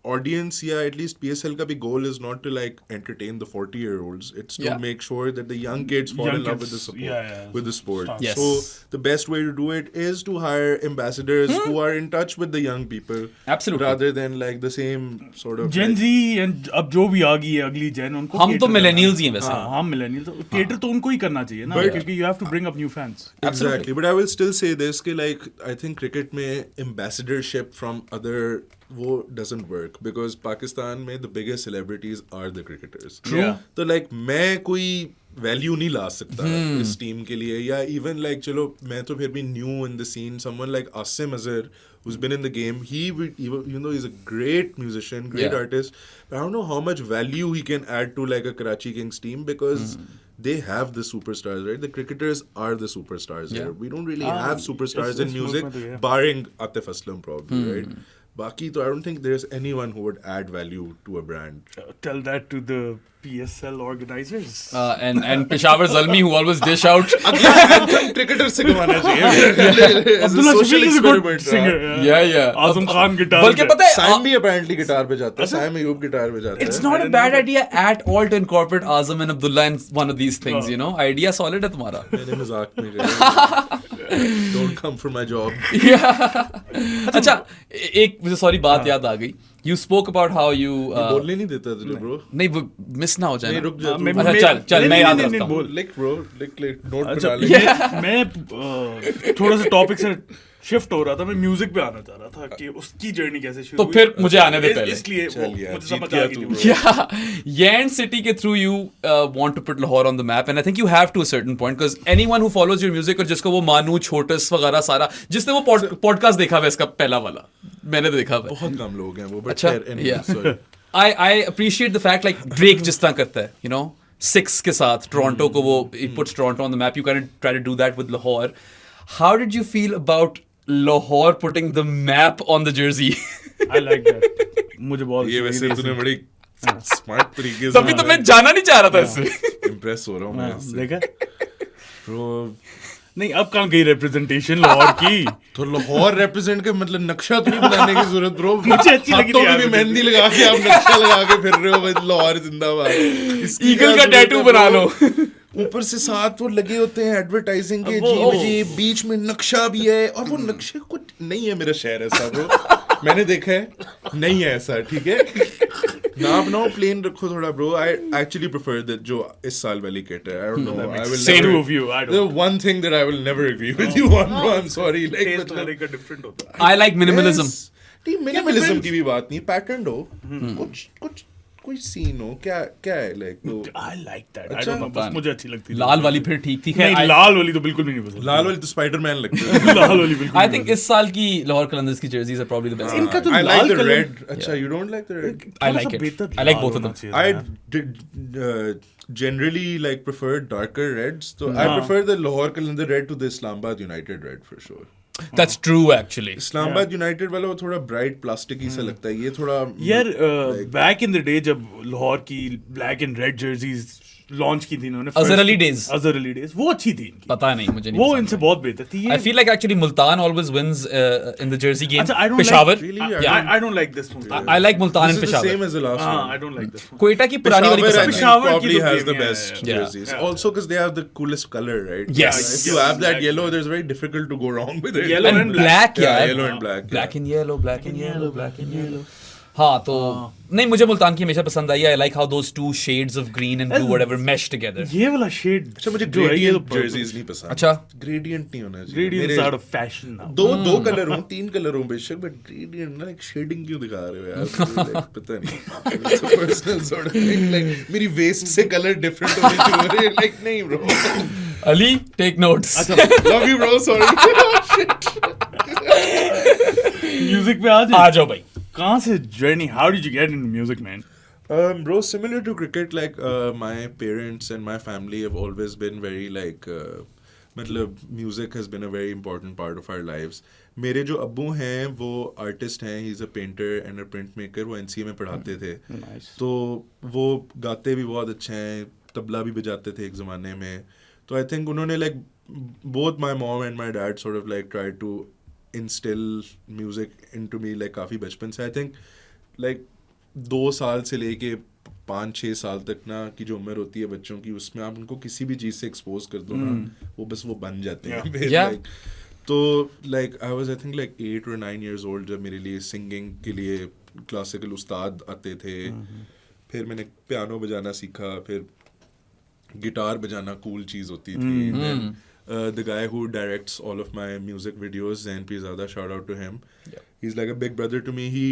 audience, yeah, at least PSL ka bhi goal is not to like entertain the 40-year-olds. It's to make sure that the young kids fall in love with the support, with the sport. Yes. So the best way to do it is to hire ambassadors who are in touch with the young people. Absolutely. Rather than like the same sort of Gen Z and अब जो भी आ गई है अगली gen, उनको हम तो millennials ही हैं वैसे. हाँ, हम millennials, cater तो उनको ही करना चाहिए ना, क्योंकि you have to bring up new fans. Exactly. But I will still say this कि like I think cricket में ambassadorship from other वो doesn't work because पाकिस्तान में the biggest celebrities are the cricketers. True. तो like मैं कोई value नहीं ला सकता इस टीम के लिए या इवन लाइक चलो मैं तो फिर भी new in the seen someone like Asim Azhar who's been in the game even though he's a great musician great artist but I don't know how much value he can add to like a Karachi Kings team because they have the superstars right the cricketers are the superstars here we don't really have superstars in music barring Atif Aslam probably right Baki, I don't think there's anyone who would add value to a brand. Tell that to the PSL organizers. And Peshawar Zalmi who always dish out. Cricketer से गवाना चाहिए Abdullah Shafique is a good singer. Yeah. Azam Khan guitar बल्कि पता है Sam भी apparently guitar पे जाता है सैम अयूब गिटार पे जाता है It's not a bad idea at all to incorporate Azam and Abdullah in one of these things, you know. Idea solid है तुम्हारा. मैंने मजाक में कहा Don't come for my job. अच्छा एक मुझे सॉरी बात याद आ गई. You spoke about how you बोलने नहीं देता तुझे ब्रो नहीं वो मिस ना हो जाए नहीं ना. रुक जा अच्छा चल मैं याद रखता हूँ. बोल लिख ब्रो लिख नोट अच्छा बना ले मैं थोड़ा सा टॉपिक से शिफ्ट हो रहा था मैं म्यूजिक पे आना चाह रहा था कि उसकी जर्नी कैसे शुरू तो फिर मुझे आने दे पहले. इसलिए चल यार, मुझे जीत समझ गया आ गई तू, थी. Yeah, Yan City के through you want to put Lahore on the map and I think you have to a certain point because anyone who follows your music और जिसको वो मानू छोटस वगैरह सारा जिसने वो पॉडकास्ट देखा हुआ इसका पहला वाला मैंने तो देखा हुआ है. बहुत कम लोग हैं वो but अच्छा anyway, yeah. sorry. I appreciate the fact like Drake जिस तरह करता है you know 6 के साथ टोरंटो को वो it puts Toronto on the map you kind of try to do that with Lahore. How did you feel about Lahore putting the map on the jersey? I like that. मुझे बहुत ये वैसे तूने बड़ी smart तरीके से तभी तो मैं जाना नहीं चाह रहा था इससे. इम्प्रेस हो रहा हूँ मैं इससे देखा ब्रो नहीं अब कहाँ गई रिप्रेजेंटेशन लाहौर की तो लाहौर रिप्रेजेंट के मतलब नक्शा तो नहीं बनाने की जरूरत ब्रो मुझे अच्छी लगी थी हाथों में यार भी मुझे। मेहंदी लगा के आप नक्शा लगा के फिर रहे हो भाई लाहौर जिंदाबाद इसकी ईगल क्या का जरूरत टैटू है बना bro? लो. ऊपर से साथ वो लगे होते हैं एडवर्टाइजिंग के वो- अजीब बीच में नक्शा भी है और वो नक्शे कुछ नहीं है मेरा शहर ऐसा ब्रो मैंने देखा है नहीं है ऐसा ठीक है ना बनाओ प्लेन रखो थोड़ा bro I actually prefer that जो इस साल वाली किट है आई don't know I will Same of you, I the don't. one thing that I will never agree with you on bro I'm sorry like Taste मतलब हर एक का different होता है. I like minimalism. मिनिमलिज्म की भी बात नहीं पैटर्न हो कुछ कोई सीन हो क्या है लाइक वो I like that. I अच्छा, don't know, बस मुझे अच्छी लगती थी. लाल वाली फिर ठीक थी. नहीं लाल वाली तो बिल्कुल भी नहीं पसंद. लाल वाली तो स्पाइडरमैन लगती है लाल वाली बिल्कुल. I think इस साल की लाहौर कलंदर्स की jerseys are probably the best. इनका तो I Lal like the colour- red अच्छा you don't like the red I like it. I like both of them. I generally like prefer darker reds so I prefer the Lahore Qalandar red to the Islamabad United red for sure That's true actually. Islamabad United वाला वो थोड़ा bright plastic ही सा लगता है ये थोड़ा यार back in the day जब लाहौर की black and red jerseys launch की थी इन्होंने Azhar Ali days. Azhar Ali days वो अच्छी थी इनकी. पता नहीं मुझे नहीं वो पसंद. इनसे बहुत बेहतर थी. I feel like actually Multan always wins in the jersey game. अच्छा, I don't Peshawar. like- Really? Yeah. I don't like this one. I like Multan this and is the Peshawar. same as the last one I don't like this one. Quetta की पुरानी वाली Peshawar, I पसंद think, है. Peshawar की probably तो has the game, best yeah. jerseys. Yeah. Also, because they have the coolest color, right? Yes. If you have that yellow, there's very difficult to go wrong with it. Yellow And black Yeah, यार. yellow and black. Black and yellow, black and yellow, black and yellow. हाँ तो नहीं मुझे मुल्तान की हमेशा पसंद आई. I like how those two shades of green and blue whatever mesh together. ये वाला शेड अच्छा मुझे जो है ये gradient jerseys नहीं पसंद. अच्छा. Gradient नहीं होना चाहिए. ग्रेडियंट्स मेरे- आउट ऑफ फैशन नाउ. दो कलर हूँ 3 कलर हूँ बेशक बट ग्रेडियंट ना एक शेडिंग क्यों दिखा रहे हो यार like, पता नहीं It's a personal sort of thing like मेरी वेस्ट से कलर डिफरेंट होने शुरू हो रहे like नहीं bro Ali, take notes. love you bro sorry music पे आ जाओ भाई. कहाँ से journey how did you get into music man? bro similar to cricket like my parents and my family have always been very like मतलब music has been a very important part of our lives. मेरे जो अब्बू हैं वो artist हैं he is a painter and a print maker वो NCA में पढ़ाते थे तो वो गाते भी बहुत अच्छे हैं तबला भी बजाते थे एक ज़माने में तो आई थिंक उन्होंने like both my mom and my dad sort of like tried to instill music into me like काफ़ी बचपन से. I think like 2 साल से लेके 5-6 साल तक ना की जो उम्र होती है बच्चों की उसमें आप उनको किसी भी चीज़ से एक्सपोज कर दो ना वो बस वो बन जाते हैं फिर Yeah. like, तो like I was I think like 8 or 9 years old जब मेरे लिए सिंगिंग के लिए क्लासिकल उस्ताद आते थे फिर मैंने पियानो बजाना सीखा फिर गिटार बजाना कूल चीज़ होती थी. Then, the guy who directs all of my music videos, Zain Pirzada, shout out to him. He's like a big brother to me. He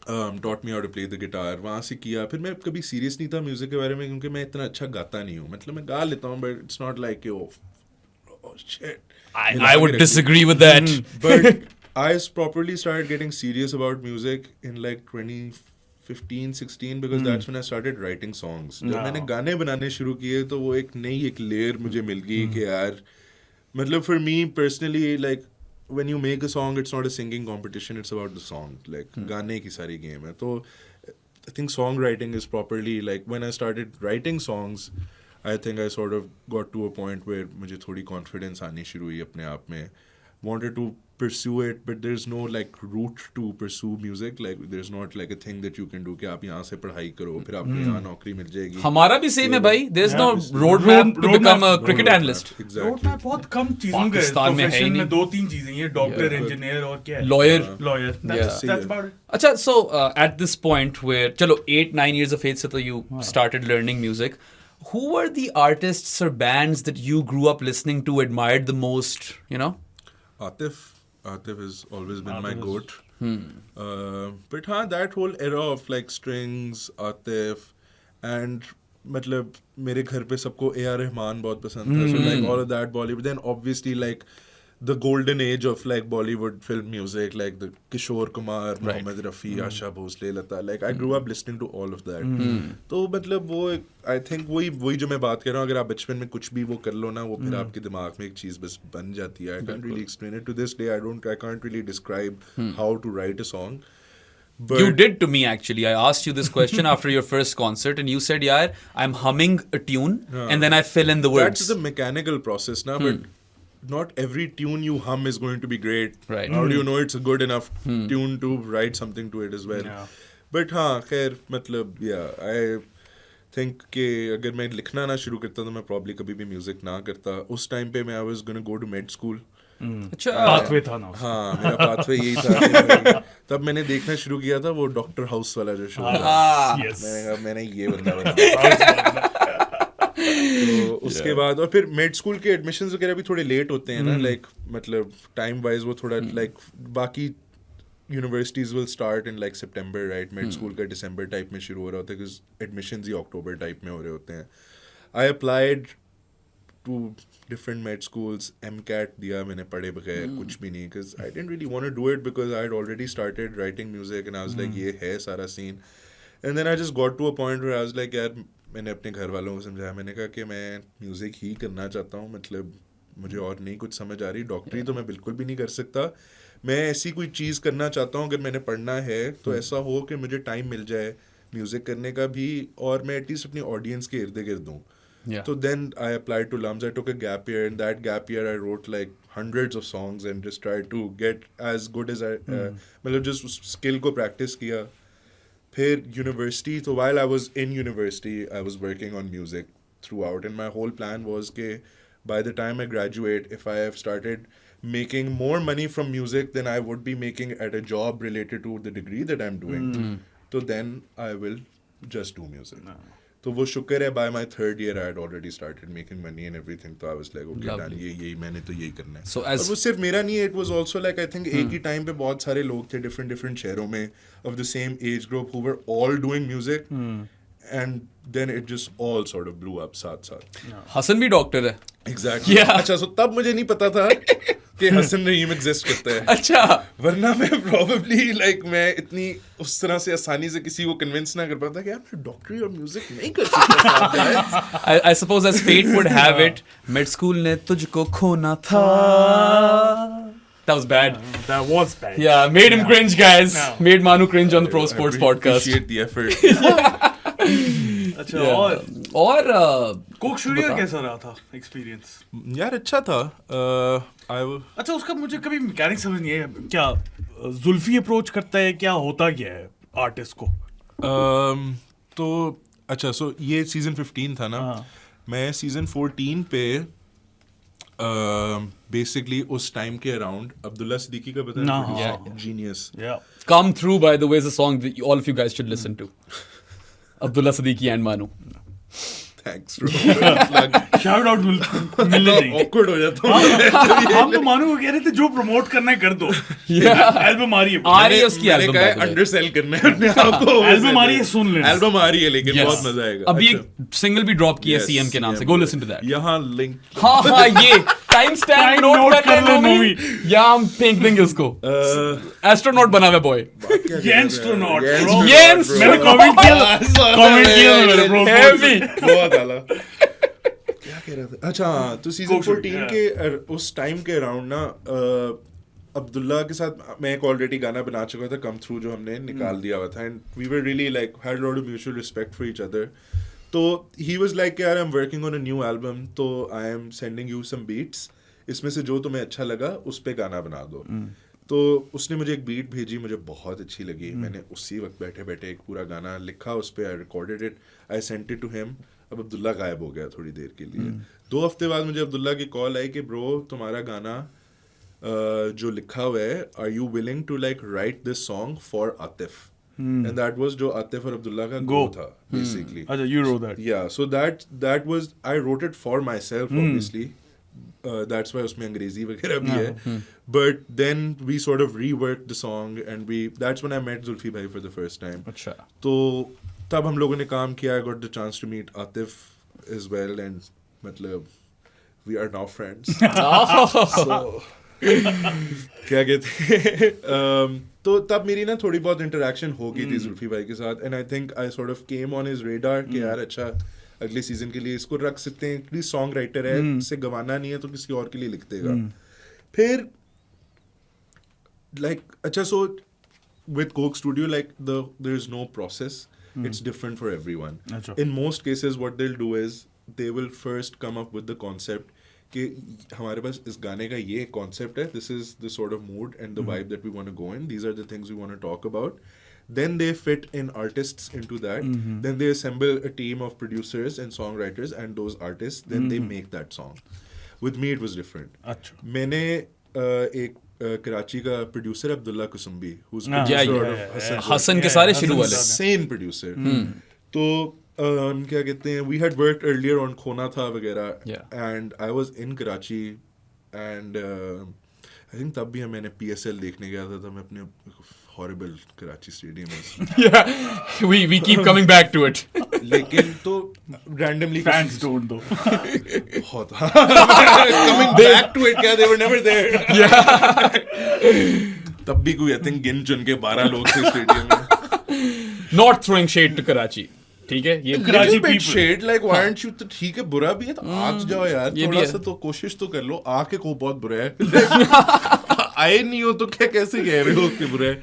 taught me how to play the guitar. वहाँ से किया. फिर मैं कभी serious नहीं था music के बारे में क्योंकि मैं इतना अच्छा गाता नहीं हूँ. मतलब मैं गा लेता हूँ but it's not like oh shit. I would disagree with that. But I properly started getting serious about music in like 2015-16 because that's when I started writing songs. जब मैंने गाने बनाने शुरू किए तो वो एक नई एक लेयर मुझे मिल गई कि यार मतलब for me personally like when you make a song it's not a singing competition, it's about the song. Like गाने की सारी game है. तो I think songwriting is properly like when I started writing songs I think I sort of got to a point where मुझे थोड़ी confidence आनी शुरू हुई अपने आप में. Wanted to pursue it but there's no like route to pursue music. Like there's not like a thing that you can do कि आप यहाँ से पढ़ाई करो फिर आपको यहाँ नौकरी मिल जाएगी. हमारा भी सेम है भाई. There's no roadmap to become a cricket analyst. Exactly. Roadmap बहुत कम चीजों का पाकिस्तान में है ही प्रोफेशन नहीं. में 2-3 चीजें ये डॉक्टर इंजीनियर और क्या है Lawyer. that's about it. अच्छा, so at this point where चलो 8-9 years of age से तो you started learning music. Who were the artists or bands that you grew up listening to, admired the most, you know? Atif has always been my goat. But हाँ, that whole era of like Strings, Atif, and मतलब मेरे घर पे सबको A.R. Rahman बहुत पसंद था. So like all of that Bollywood. Then obviously like the golden age of like Bollywood film music, like the Kishore Kumar, Mohammed Rafi, Asha Bhosle, Lata. Like I grew up listening to all of that. तो मतलब वो I think वही जो मैं बात कर रहा हूँ, अगर आप बचपन में कुछ भी वो कर लो ना, वो फिर आपके दिमाग में एक चीज बस बन जाती है. I can't really explain it to this day. I can't really describe how to write a song. But You did to me actually. I asked you this question after your first concert, and you said, "Yeah, I'm humming a tune, and then I fill in the words." That's the mechanical process now, but not every tune you hum is going to be great. Right. How do you know it's a good enough tune to write something to it as well? Yeah. But हाँ खैर मतलब I think कि अगर मैं लिखना ना शुरू करता तो मैं probably कभी भी music ना करता. उस time पे मैं I was gonna go to med school. अच्छा, पाथवे था ना उसका. हाँ मेरा पाथवे यही था. तब मैंने देखना शुरू किया था वो डॉक्टर हाउस वाला जो शो था. Yes. मैंने कहा मैंने ये बंदा बना. तो उसके बाद और फिर मेड स्कूल के एडमिशंस वगैरह भी थोड़े लेट होते हैं ना. लाइक मतलब टाइम वाइज वो थोड़ा लाइक बाकी universities will start in like September right. Med school का दिसंबर टाइप में शुरू हो रहा होता है बिकॉज एडमिशंस ही अक्टूबर टाइप में हो रहे होते हैं. I applied to different med schools. MCAT दिया मैंने पढ़े बगैर कुछ भी नहीं because I didn't really want to do it because I had already started writing music and I was like ये है सारा scene. And then I just got to a point where I was like यार मैंने अपने घर वालों को समझाया. मैंने कहा कि मैं म्यूज़िक ही करना चाहता हूँ. मतलब मुझे और नहीं कुछ समझ आ रही. डॉक्टरी तो मैं बिल्कुल भी नहीं कर सकता. मैं ऐसी कोई चीज़ करना चाहता हूँ अगर मैंने पढ़ना है तो ऐसा हो कि मुझे टाइम मिल जाए म्यूज़िक करने का भी और मैं एटलीस्ट अपनी ऑडियंस के इर्द गिर्द दूँ. So then I applied to LUMS. I took a gap year. In that gap year, I wrote like hundreds of songs and just tried to get as good as I. मतलब just skill को practice किया. फिर university. So while I was in university, I was working on music throughout, and my whole plan was कि by the time I graduate, if I have started making more money from music than I would be making at a job related to the degree that I'm doing, so then I will just do music. तो वो शुक्र है by my third year I had already started making money and everything. तो I was like okay done. यही मैंने तो यही करना है. So as और वो सिर्फ मेरा नहीं, it was also like I think एक ही टाइम पे बहुत सारे लोग थे different शहरों में of the same age group who were all doing music and then it just all sort of blew up साथ. हसन भी डॉक्टर है. Exactly. Yeah. अच्छा so तब मुझे नहीं पता था कि हसन रहीम एग्जिस्ट करता है. अच्छा. वरना मैं probably like मैं इतनी उस तरह से आसानी से किसी को कन्विंस ना कर पाता कि यार मैं डॉक्टरी और म्यूजिक नहीं कर सकता. I suppose as fate would have it, med school ने तुझको खोना था. That was bad. That was bad. Yeah, made him cringe, guys. No. Made Manu cringe on the Pro Sports I podcast. appreciate the effort. अच्छा और और Coke studio कैसा रहा था एक्सपीरियंस? यार अच्छा था. अच्छा उसका मुझे कभी मैकेनिक समझ नहीं है. क्या जुल्फी अप्रोच करता है, क्या होता क्या है आर्टिस्ट को? तो अच्छा सो ये सीजन 15 था ना. मैं सीजन 14 पे बेसिकली उस टाइम के अराउंड अब्दुल्ला सिद्दीकी का पता है? Genius. Come Through, by the way, is a song that all of you guys should listen to. Abdullah Siddiqui and Manu. Thanks bro shout out मिलने चाहिए। ऑकवर्ड हो जाता हूँ हम तो मानो को कह रहे थे जो प्रमोट करना है कर दो, एल्बम आ रही है, आ रही है उसकी मैंने एल्बम कहा है अंडरसेल करना है अपने आप को। एल्बम आ रही है, सुन लेना। एल्बम आ रही है लेकिन Yes. बहुत मजा आएगा। अभी अच्छा। एक सिंगल भी ड्रॉप की है Yes, सीएम के नाम से, CM go listen to that. यहाँ लिंक हाँ ये timestamp Time note note कर ले कर ले मूवी, या हम फेंक देंगे उसको। एस्ट्रोनॉट बना हुआ boy, Astronaut, Yes, bro. Yes, मैंने bro. कमेंट किया मेरे ब्रो। हेवी। बहुत आला। क्या कह रहा था? अच्छा हाँ, तो सीजन Go shoot, 14 के उस टाइम के अराउंड ना अब्दुल्ला के साथ मैं एक ऑलरेडी गाना बना चुका था, कम थ्रू, जो हमने निकाल दिया हुआ था, and we were really like had lot of mutual respect for each other. तो ही वाज लाइक यार I am working on a new album, तो I am sending you some beats, इसमें से जो तुम्हें अच्छा लगा उस पे गाना बना दो। तो उसने मुझे एक बीट भेजी, मुझे बहुत अच्छी लगी, मैंने उसी वक्त बैठे बैठे एक पूरा गाना लिखा उस पर, I recorded it, I sent it to him. अब अब्दुल्ला गायब हो गया थोड़ी देर के लिए। 2 हफ्ते बाद मुझे अब्दुल्ला की कॉल आई कि ब्रो तुम्हारा गाना जो लिखा हुआ है, are you willing to like write this song for Atif, and that was जो आतिफ और अब्दुल्ला का गो था बेसिकली। अच्छा, you wrote that. Yeah, so that was, I wrote it for myself, obviously. That's why उसमें अंग्रेजी वगैरह भी है. But then we sort of reworked the song, and that's when I met Zulfi bhai for the first time. अच्छा। तो तब हम लोगों ने काम किया. I got the chance to meet Atif as well, and मतलब we are now friends. So क्या कहते हैं, तो तब मेरी ना थोड़ी बहुत इंटरेक्शन हो गई थी जुल्फी भाई के साथ, and I think I sort of came on his radar कि यार अच्छा अगले सीजन के लिए इसको रख सकते हैं, एटलीस्ट सॉन्ग राइटर है, इससे गवाना नहीं है तो किसी और के लिए लिख देगा. फिर लाइक अच्छा, सो with Coke Studio, like there is no process. It's different for everyone. Achha. In most cases, what they'll do is they will first come up with the concept कि हमारे पास इस गाने का ये concept है. This is the sort of mood and the vibe that we want to go in. These are the things we want to talk about. Then they fit in artists into that. Then they assemble a team of producers and songwriters and those artists. Then they make that song. With me, it was different. अच्छा. मैंने एक कराची का producer Abdullah कुसुम्बी, Hasan के सारे शुरू वाले same producer. तो क्या कहते हैं, we had worked earlier on Khona था वगैरह, and I was in Karachi, and I think तब भी मैंने पीएसएल देखने गया था मैं अपने horrible Karachi stadium. we keep coming back to it. लेकिन तो रैंडमली Fans don't though. बहुत कमिंग बैक टू इट, क्या they were never there. तब भी कोई आई थिंक गिन चुन के 12 लोग थे स्टेडियम में. Not throwing shade to Karachi. ठीक है, ये Karachi Little bit people. shade, like why aren't you, तो ठीक है, बुरा भी है तो आ तो जाओ यार, ये भी थोड़ा है. सा तो कोशिश तो कर लो. आके को बहुत बुरा है. आए नहीं हो तो क्या कैसे कह रहे हो कि बुरा है.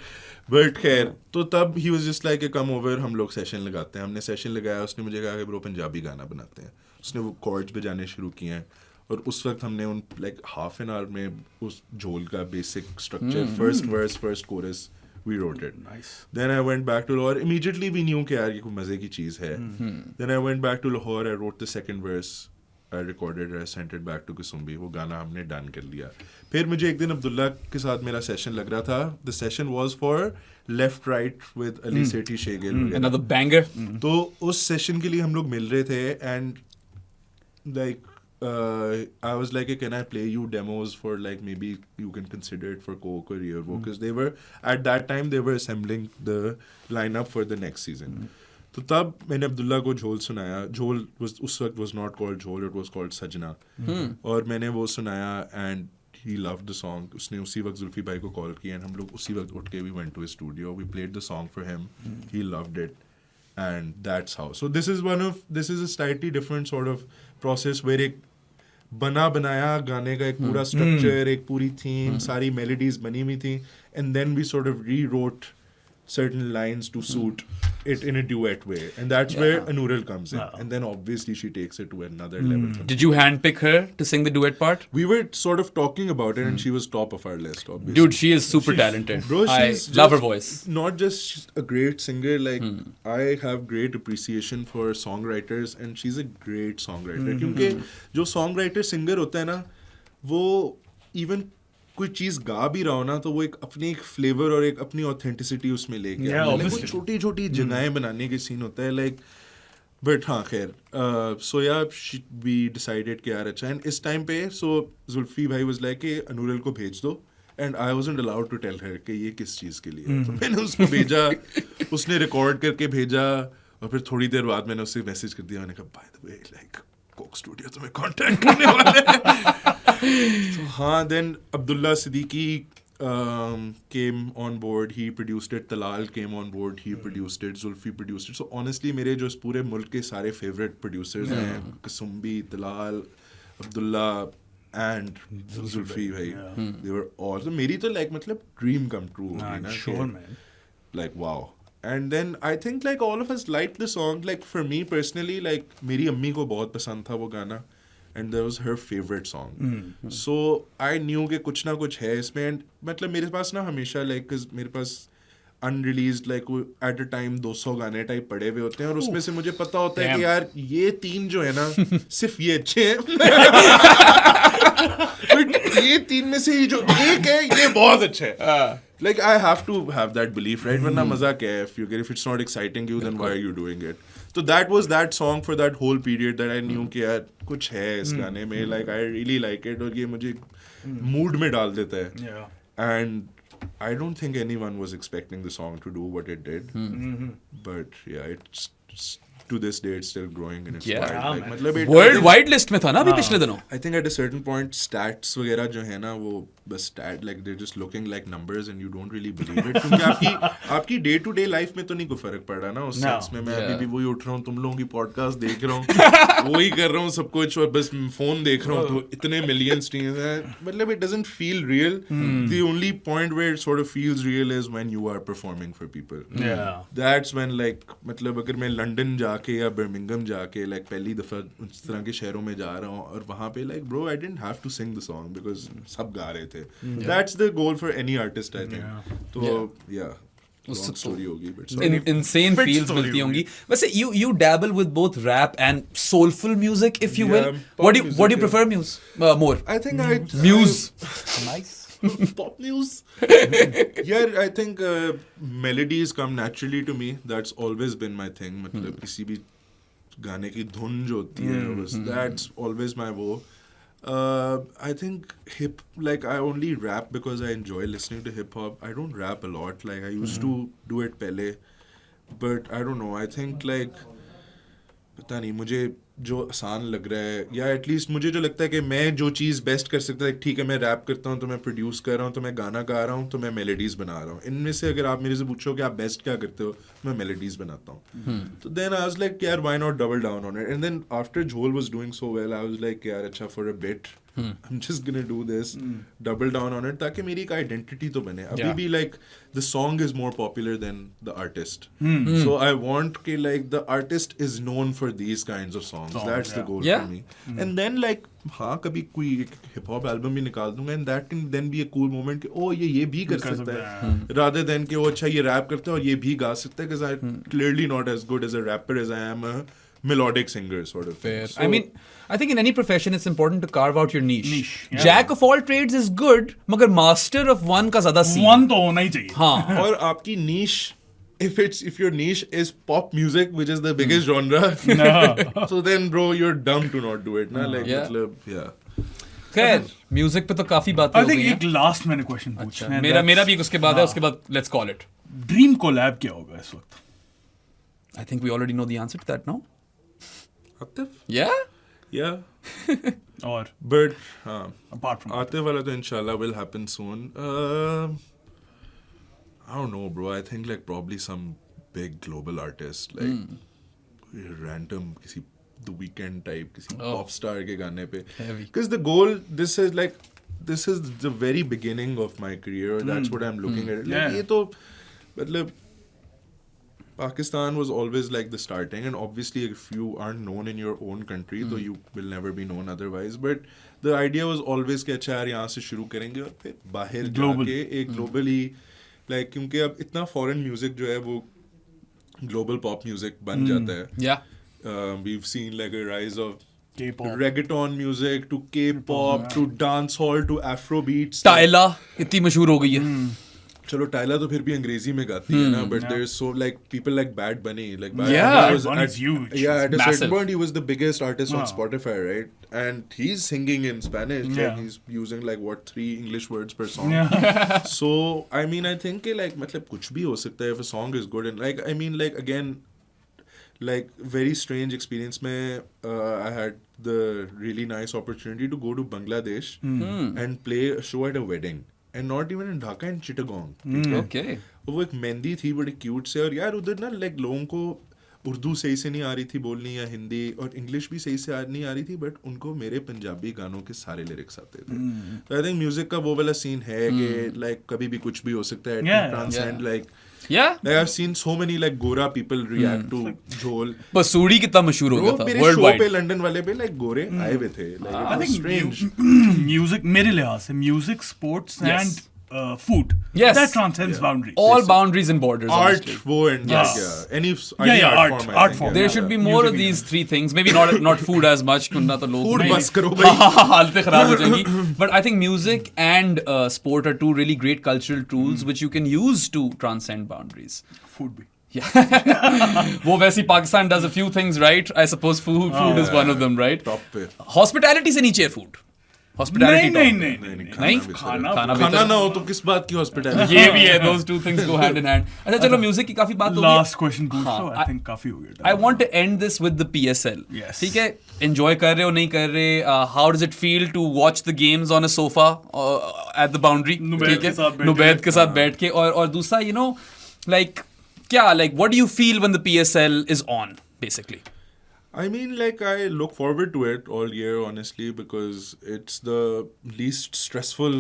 बट खैर, तो तब he was just like come over, हम लोग सेशन लगाते हैं. हमने सेशन लगाया, उसने मुझे कहा कि ब्रो पंजाबी गाना बनाते हैं. उसने वो कॉर्ड्स बजाने शुरू किए हैं, और उस वक्त हमने उन लाइक हाफ एन आवर में उस झोल का basic structure, first verse first chorus, we wrote it. Nice. Then I went back to Lahore. Immediately we knew कि यार ये कोई मजे की चीज़ है. Then I went back to Lahore. I wrote the second verse. I recorded it. I sent it back to Kusumbi. वो गाना हमने डन कर लिया. फिर मुझे एक दिन अब्दुल्ला के साथ मेरा सेशन लग रहा था. The session was for Left Right with Ali Sethi Shegil. another banger. तो उस सेशन के लिए हम लोग मिल रहे थे, and like I was like, can I play you demos for like maybe you can consider it for Coke or Earvo, because they were at that time they were assembling the lineup for the next season. तो तब मैंने अब्दुल्ला को झोल सुनाया. झोल उस वक्त was not called झोल, it was called सजना. और मैंने वो सुनाया and he loved the song. उसने उसी वक्त जुल्फी भाई को कॉल किया, and हम लोग उसी वक्त उठ के we went to his studio. We played the song for him. He loved it, and that's how. So this is a slightly different sort of process where एक बना बनाया गाने का एक पूरा स्ट्रक्चर, एक पूरी थीम, सारी मेलोडीज बनी हुई थी, and then we sort of rewrote certain lines to suit it in a duet way, and that's where Anuril comes in, and then obviously she takes it to another level. Did you handpick her to sing the duet part? We were sort of talking about it, and she was top of our list, obviously. Dude, she is super talented. Bro, I she's love her just voice. Not just a great singer, like I have great appreciation for songwriters, and she's a great songwriter. क्योंकि जो songwriter singer होता है ना, वो even कोई चीज गा भी रहा हो ना, तो वो एक अपनी एक फ्लेवर और एक अपनी ऑथेंटिसिटी उसमें लेके Yeah, वो obviously. छोटी छोटी जगहें बनाने के सीन होता है. लाइक बट हाँ खैर सो या वी डिसाइडेड कि यार अच्छा, एंड इस टाइम पे सो जुल्फी भाई वाज लाइक कि अनूरल को भेज दो, and I wasn't allowed to tell her कि ये किस चीज़ के लिए है। तो मैंने उसको भेजा, उसने रिकॉर्ड करके भेजा, और फिर थोड़ी देर बाद मैंने उससे मैसेज कर दिया, मैंने कहा by the way like Coke Studio तुम्हें कांटेक्ट करने वाले हैं। तो हाँ, then Abdullah Siddiqui came on board, he produced it, Talal came on board, he produced it, Zulfi produced it. So honestly मेरे जो इस पूरे मुल्क के सारे favorite producers हैं, कसुम्बी, तलाल, अब्दुल्ला and Zulfi भाई, they were all, so मेरी तो like मतलब dream come true हो गई ना, sure man, like wow. And then I think like all of us liked the song. Like for me personally, like मेरी अम्मी को बहुत पसंद था वो गाना, and that was her favorite song. So I knew कि कुछ ना कुछ है इसमें, and मतलब मेरे पास ना हमेशा like cause मेरे पास unreleased like at a time 200 गाने टाइप पड़े हुए होते हैं, और उसमें से मुझे पता होता है कि यार ये 3 जो है ना सिर्फ ये अच्छे हैं but ये 3 में से जो एक है ये बहुत अच्छा है. Like I have to have that belief, right? वरना मजा क्या है if it's not exciting you, then why are you doing it? So that was that song for that whole period that I knew कि यार कुछ है इस गाने में, like I really like it, और ये मुझे mood में डाल देता है. yeah, And I don't think anyone was expecting the song to do what it did. But yeah, it's to this day it's still growing and it's Yeah. wild. Yeah, Like, man. मतलब it, world wide list में था ना अभी पिछले दिनों. I think at a certain point stats वगैरह जो है ना वो बस stat like they're just looking like numbers and you don't really believe it, क्योंकि आपकी day to day life में तो नहीं कोई फर्क पड़ रहा ना उस No. सेंस में. मैं Yeah. अभी भी वही उठ रहा हूँ, तुम लोगों की पॉडकास्ट देख रहा हूँ, वही कर रहा हूँ सब कुछ, और बस फोन देख रहा हूँ तो इतने मिलियन स्ट्रीम्स हैं, मतलब it doesn't feel real. The only point where it sort of feels real is when you are performing for people. yeah, That's when like मतलब अगर मैं लंदन जाके या बर्मिंघम जाके like पहली दफा उस तरह के शहरों में जा रहा हूँ, और वहाँ पे like bro I didn't have to sing the song because सब गा रहे थे. That's the goal for any artist I think. Yeah. तो yeah, long story होगी but sorry. insane Fit feels story मिलती होगी. होंगी. वैसे you dabble with both rap and soulful music if you Yeah, will. pop What do you music, prefer more? I think Muse. nice. Pop news. Yeah, I think melodies come naturally to me. That's always been my thing. मतलब किसी भी गाने की धुन जो होती है बस that's always my वो. I think like I only rap because I enjoy listening to hip hop. I don't rap a lot. Like I used to do it पहले, but I don't know. I think like पता नहीं मुझे जो आसान लग रहा है, या एटलीस्ट मुझे जो लगता है कि मैं जो चीज़ बेस्ट कर सकता है, ठीक है मैं रैप करता हूँ तो मैं प्रोड्यूस कर रहा हूँ, तो मैं गाना गा रहा हूँ, तो मैं मेलोडीज़ बना रहा हूँ. इनमें से अगर आप मेरे से पूछो कि आप बेस्ट क्या करते हो, मैं मेलोडीज़ बनाता हूँ. तो देन आई वाज लाइक यार why not double down on it, and then after Jhol was doing so well I was like यार अच्छा for a bit I am just gonna do this, double down on it, ताकि मेरी एक identity तो बने. अभी भी like the song is more popular than the artist, so I want कि like the artist is known for these kinds of songs. That's the goal Yeah. for me. And then like हाँ कभी कोई hip hop album भी निकाल दूंगा, and that can then be a cool moment कि ओ ये भी कर सकता है, rather than कि वो अच्छा ये रैप करता है और ये भी गा सकता है, because I'm clearly not as good as a rapper as I am a melodic singer sort of Fair. thing. So, I mean, I think in any profession it's important to carve out your niche. yeah. Jack of all trades is good, मगर master of one का ज़्यादा scene. One तो होना ही चाहिए. हाँ. और आपकी niche, if your niche is pop music, which is the biggest genre, so then bro you're dumb to not do it ना, like Yeah. मतलब yeah. खैर म्यूजिक पे तो काफी बातें I हो think गई एक हैं. लास्ट मैंने क्वेश्चन पूछना है. मेरा भी उसके बाद है, उसके बाद let's call it. Dream collab क्या होगा इस वक्त? I think we already know the answer to that, no? Atif? Yeah? Yeah. और But हाँ, apart from आते वाला तो इंशाल्लाह will happen soon. I don't know, bro. I think like probably some big global artist, like random किसी The Weeknd type, किसी pop star के गाने पे. Heavy. Because the goal, this is the very beginning of my career. That's what I'm looking at. Like, Yeah. ये तो मतलब Pakistan was always like the starting, and obviously if you aren't known in your own country, तो you will never be known otherwise. But the idea was always कि अच्छा यार यहाँ से शुरू करेंगे और फिर बाहर Global. जाके एक globally like क्योंकि अब इतना foreign music जो है वो global pop music बन जाता है. Yeah. We've seen like a rise of K-pop. reggaeton music to K-pop to dancehall to Afrobeats. Tyla इतनी मशहूर हो गई है. चलो टाइला तो फिर भी अंग्रेजी में गाती है ना, but there's so like people like Bad Bunny, like Bad Yeah. Bunny was Bad Bunny's at, huge. yeah, at a Massive. certain point he was the biggest artist on Spotify, right? And he's singing in Spanish, Yeah. like he's using like what 3 English words per song. Yeah. So I mean, I think कि like मतलब कुछ भी हो सकता है if a song is good, and like I mean like again, like very strange experience में I had the really nice opportunity to go to Bangladesh and play a show at a wedding. And not even in Dhaka, in Chittagong. Okay. वो एक मेहंदी थी बड़ी cute से, और यार उधर ना लाइक लोगों को उर्दू सही से नहीं आ रही थी बोलनी या हिंदी, और इंग्लिश भी सही से नहीं आ रही थी, बट उनको मेरे पंजाबी गानों के सारे लिरिक्स आते थे. तो आई थिंक म्यूजिक का वो वाला सीन है कि लाइक कभी भी कुछ भी हो सकता है. Transcend like Yeah. I've seen so many like गोरा people react to Jhol. पसूड़ी कितना मशहूर हो गया था मेरे वर्ल्ड शो वाइड. पे लंदन वाले पे like गोरे आए हुए थे. Like it I was think strange. music, मेरे लिहाज से music, sports Yes. and food. Yes. That transcends boundaries. All boundaries and borders. Art, honestly. वो and Yes. like, yeah, any Yeah, art art, form. I art think, form. yeah. There should be more of these three things. Maybe not food as much. वरना तो लोग Food नहीं- बस करो भाई. हालतें खराब हो जाएंगी. But I think music and sport are two really great cultural tools which you can use to transcend boundaries. Food भी. वो वैसे ही Pakistan does a few things right. I suppose food is one of them, right? Top पे. Hospitality से नीचे है food. Hospitality top. नहीं. नहीं? खाना खाना ना हो तो किस बात की हॉस्पिटैलिटी. ये भी है. Those two things go hand in hand. अच्छा चलो म्यूजिक की काफी बात हो गई. Last question पूछ हाँ, लो. I think काफी हो गया. I want to end this with the PSL. Yes. ठीक है, enjoy कर रहे हो नहीं कर रहे? How does it feel to watch the games on a sofa at the boundary? नुबैद ठीक है? के साथ बैठ नुबैद के. के साथ बैठ के, और दूसरा you know like क्या like what do you feel when the PSL is on basically? I mean, like, I look forward to it all year, honestly, because it's the least stressful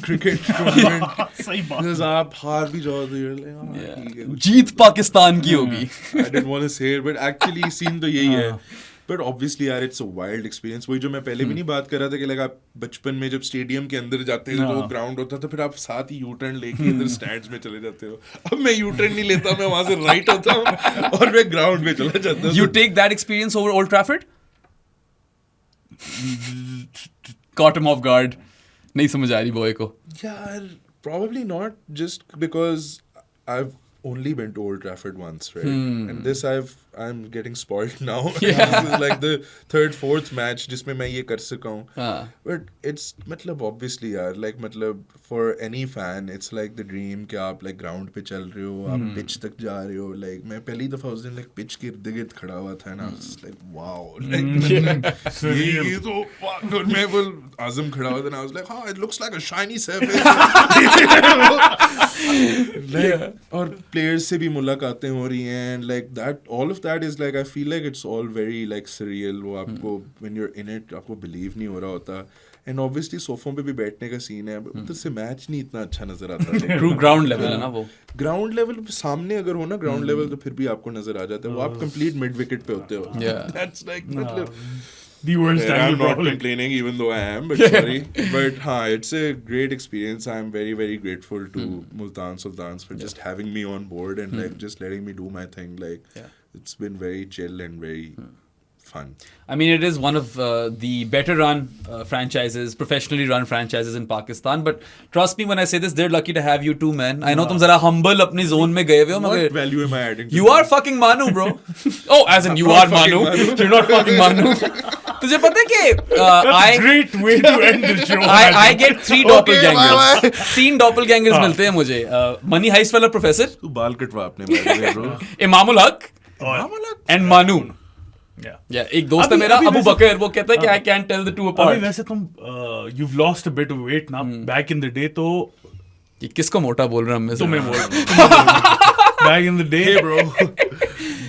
cricket tournament. सही बात. Because आप हार भी जाओ तो you're like, हाँ, ठीक है. जीत पाकिस्तान की होगी. I didn't want to say it, but actually scene तो यही है. But obviously यार it's a wild experience. वही जो मैं पहले भी नहीं बात कर रहा था कि like आप बचपन में जब स्टेडियम के अंदर जाते थे तो ग्राउंड होता था, फिर आप साथ ही यू टर्न लेके इधर स्टैंड्स में चले जाते हो. अब मैं यू टर्न नहीं लेता, मैं वहां से राइट होता हूँ और मैं ग्राउंड में चला जाता हूँ. You take that experience over Old Trafford? Caught him off guard. नहीं समझ आ रही बॉय को. Yeah, probably not, just because I've only been to Old Trafford once, right? And this I'm getting spoiled now. This is like the third, fourth match जिसमें मैं ये कर सका हूँ. But it's मतलब obviously यार, like मतलब for any fan it's like the dream कि आप like ground पे चल रहे हो, आप pitch तक जा रहे हो. Like मैं पहली दफा उस दिन like pitch के इर्द गिर्द खड़ा हुआ था ना, like wow, like ये तो fuck. और मैं वो आज़म खड़ा हुआ था ना, I was like, हाँ, it looks like a shiny surface. like, और players से भी मुलाकातें हो रही हैं, and like that, all of that is like, I feel like it's all very like surreal. वो आपको when you're in it आपको believe नहीं हो रहा होता. And obviously सोफों पे भी बैठने का सीन है, उधर से मैच नहीं इतना अच्छा नजर आता. True ground level है ना वो. ग्राउंड लेवल सामने अगर हो ना, ग्राउंड लेवल तो फिर भी आपको नजर आ जाता है. वो आप कंप्लीट मिड विकेट पे होते हो. Yeah. That's like मतलब The worst I'm angle not probably. complaining, even though I am, but sorry. But it's a great experience. I'm very, very grateful to Multan Sultans for just having me on board and like just letting me do my thing. Like, it's been very chill and very fun. I mean, it is one of the better run franchises, professionally run franchises in Pakistan. But trust me when I say this, they're lucky to have you too, man. I know तुम जरा humble अपनी zone में गए हुए हो, What मगर value am I adding to you this? are fucking Manu, bro. Oh, as in you are Manu. You're not fucking Manu. तुझे पता है कि Great way to end the show. I get 3 doppelgangers. 3 doppelgangers मिलते हैं मुझे. Money Heist वाला professor, तू बाल कटवा अपने बारे में, bro. Imamul Haq and Manu. Yeah. Yeah, एक दोस्त है मेरा अबू बकर, वो कहता है कि I can't tell the two अभी apart. वैसे तुम you've lost a bit of weight now. Back in the day तो ये किसको मोटा बोल रहा हूँ मैं? तुम्हें बोल. Back in the day, Bro.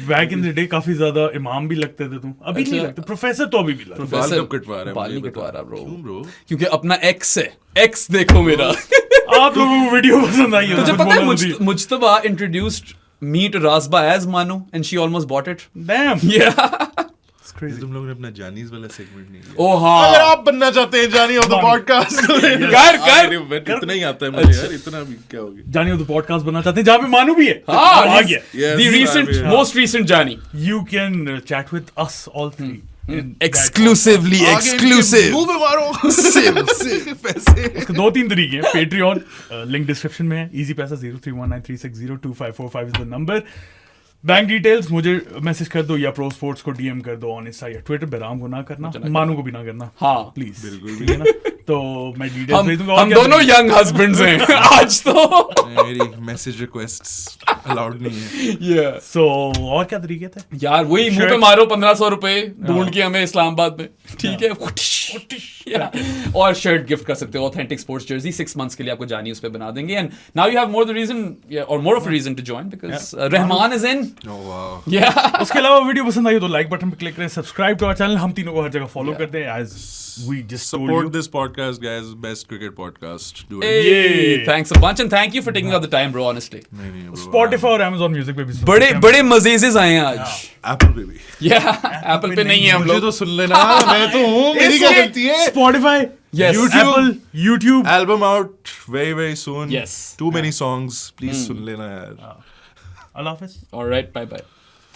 back in the day काफी ज्यादा इमाम भी लगते थे तुम. अभी नहीं लगते. प्रोफेसर तो अभी भी लगते. बाल Professor, कब कटवा रहा है? बाल मुझे नहीं बता. कटवा रहा, bro. क्यों, bro? क्योंकि अपना एक्स है. एक्स देखो मेरा. आप लोगों को वीडियो पसंद आई है. तुझे पता है Mujtaba introduced me to Rasba as Manu and she almost bought it. Damn. Yeah. It's crazy. तुम लोगों ने अपना जानीज वाला सेगमेंट नहीं किया. Oh हाँ. अगर आप बनना चाहते हैं जानी ऑफ द पॉडकास्ट, कर. इतना ही आता है मुझे यार, इतना भी क्या हो गया. जानिए तो पॉडकास्ट बनाना चाहते हैं जहाँ पे मानू भी है. हाँ, आ गया. Yes, The recent, I mean, most recent Johnny. You can chat with us all three. Exclusively exclusive. मुंह पे मारो सिम पैसे। इसके 2-3 तरीके हैं। पेट्रियन लिंक डिस्क्रिप्शन में है। इजी पैसा 0319360254 is the number. Bank details मुझे मैसेज कर दो या प्रो स्पोर्ट्स को डीएम कर दो ऑन इंस्टा या ट्विटर पे। राम को ना करना, मानू को भी ना करना। हाँ प्लीज बिल्कुल ठीक है ना। तो मैं डिटेल्स भेज दूंगा। हम दोनों यंग हस्बैंड्स हैं आज तो। मेरी मैसेज रिक्वेस्ट्स अलाउड नहीं है। सो और क्या तरीके थे यार वही मुंह पे मारो 1500 रुपए ढूंढ के हमें इस्लामाबाद में, ठीक है। Yeah. और शर्ट गिफ्ट कर सकते हो, ऑथेंटिक स्पोर्ट्स जर्सी 6 months के लिए आपको जानी उस पे बना देंगे। And now you have more the reason or more of a reason to join because Rahman is in. Oh wow. Yeah. उसके अलावा वीडियो पसंद आई तो लाइक बटन पे क्लिक करें, सब्सक्राइब टू आवर चैनल। हम तीनों को हर जगह फॉलो करते हैं as we just told Support you. this podcast, guys. Best cricket podcast. Do it. Hey, thanks a bunch and thank you for taking out the time bro, honestly. नहीं bro. Spotify और Amazon Music पे भी सुन बड़े सकते हैं। बड़े मजेजेस आए हैं आज। Apple पे भी। Yeah, Apple पे नहीं है हम मुझे लोग। तो सुन लेना, मैं तो हूँ, मेरी क्या गलती है? Spotify, Yes. Apple, YouTube। Album out very soon. Yes. Too many songs. Please सुन लेना यार. अल्लाह हाफिज़। All right, bye bye.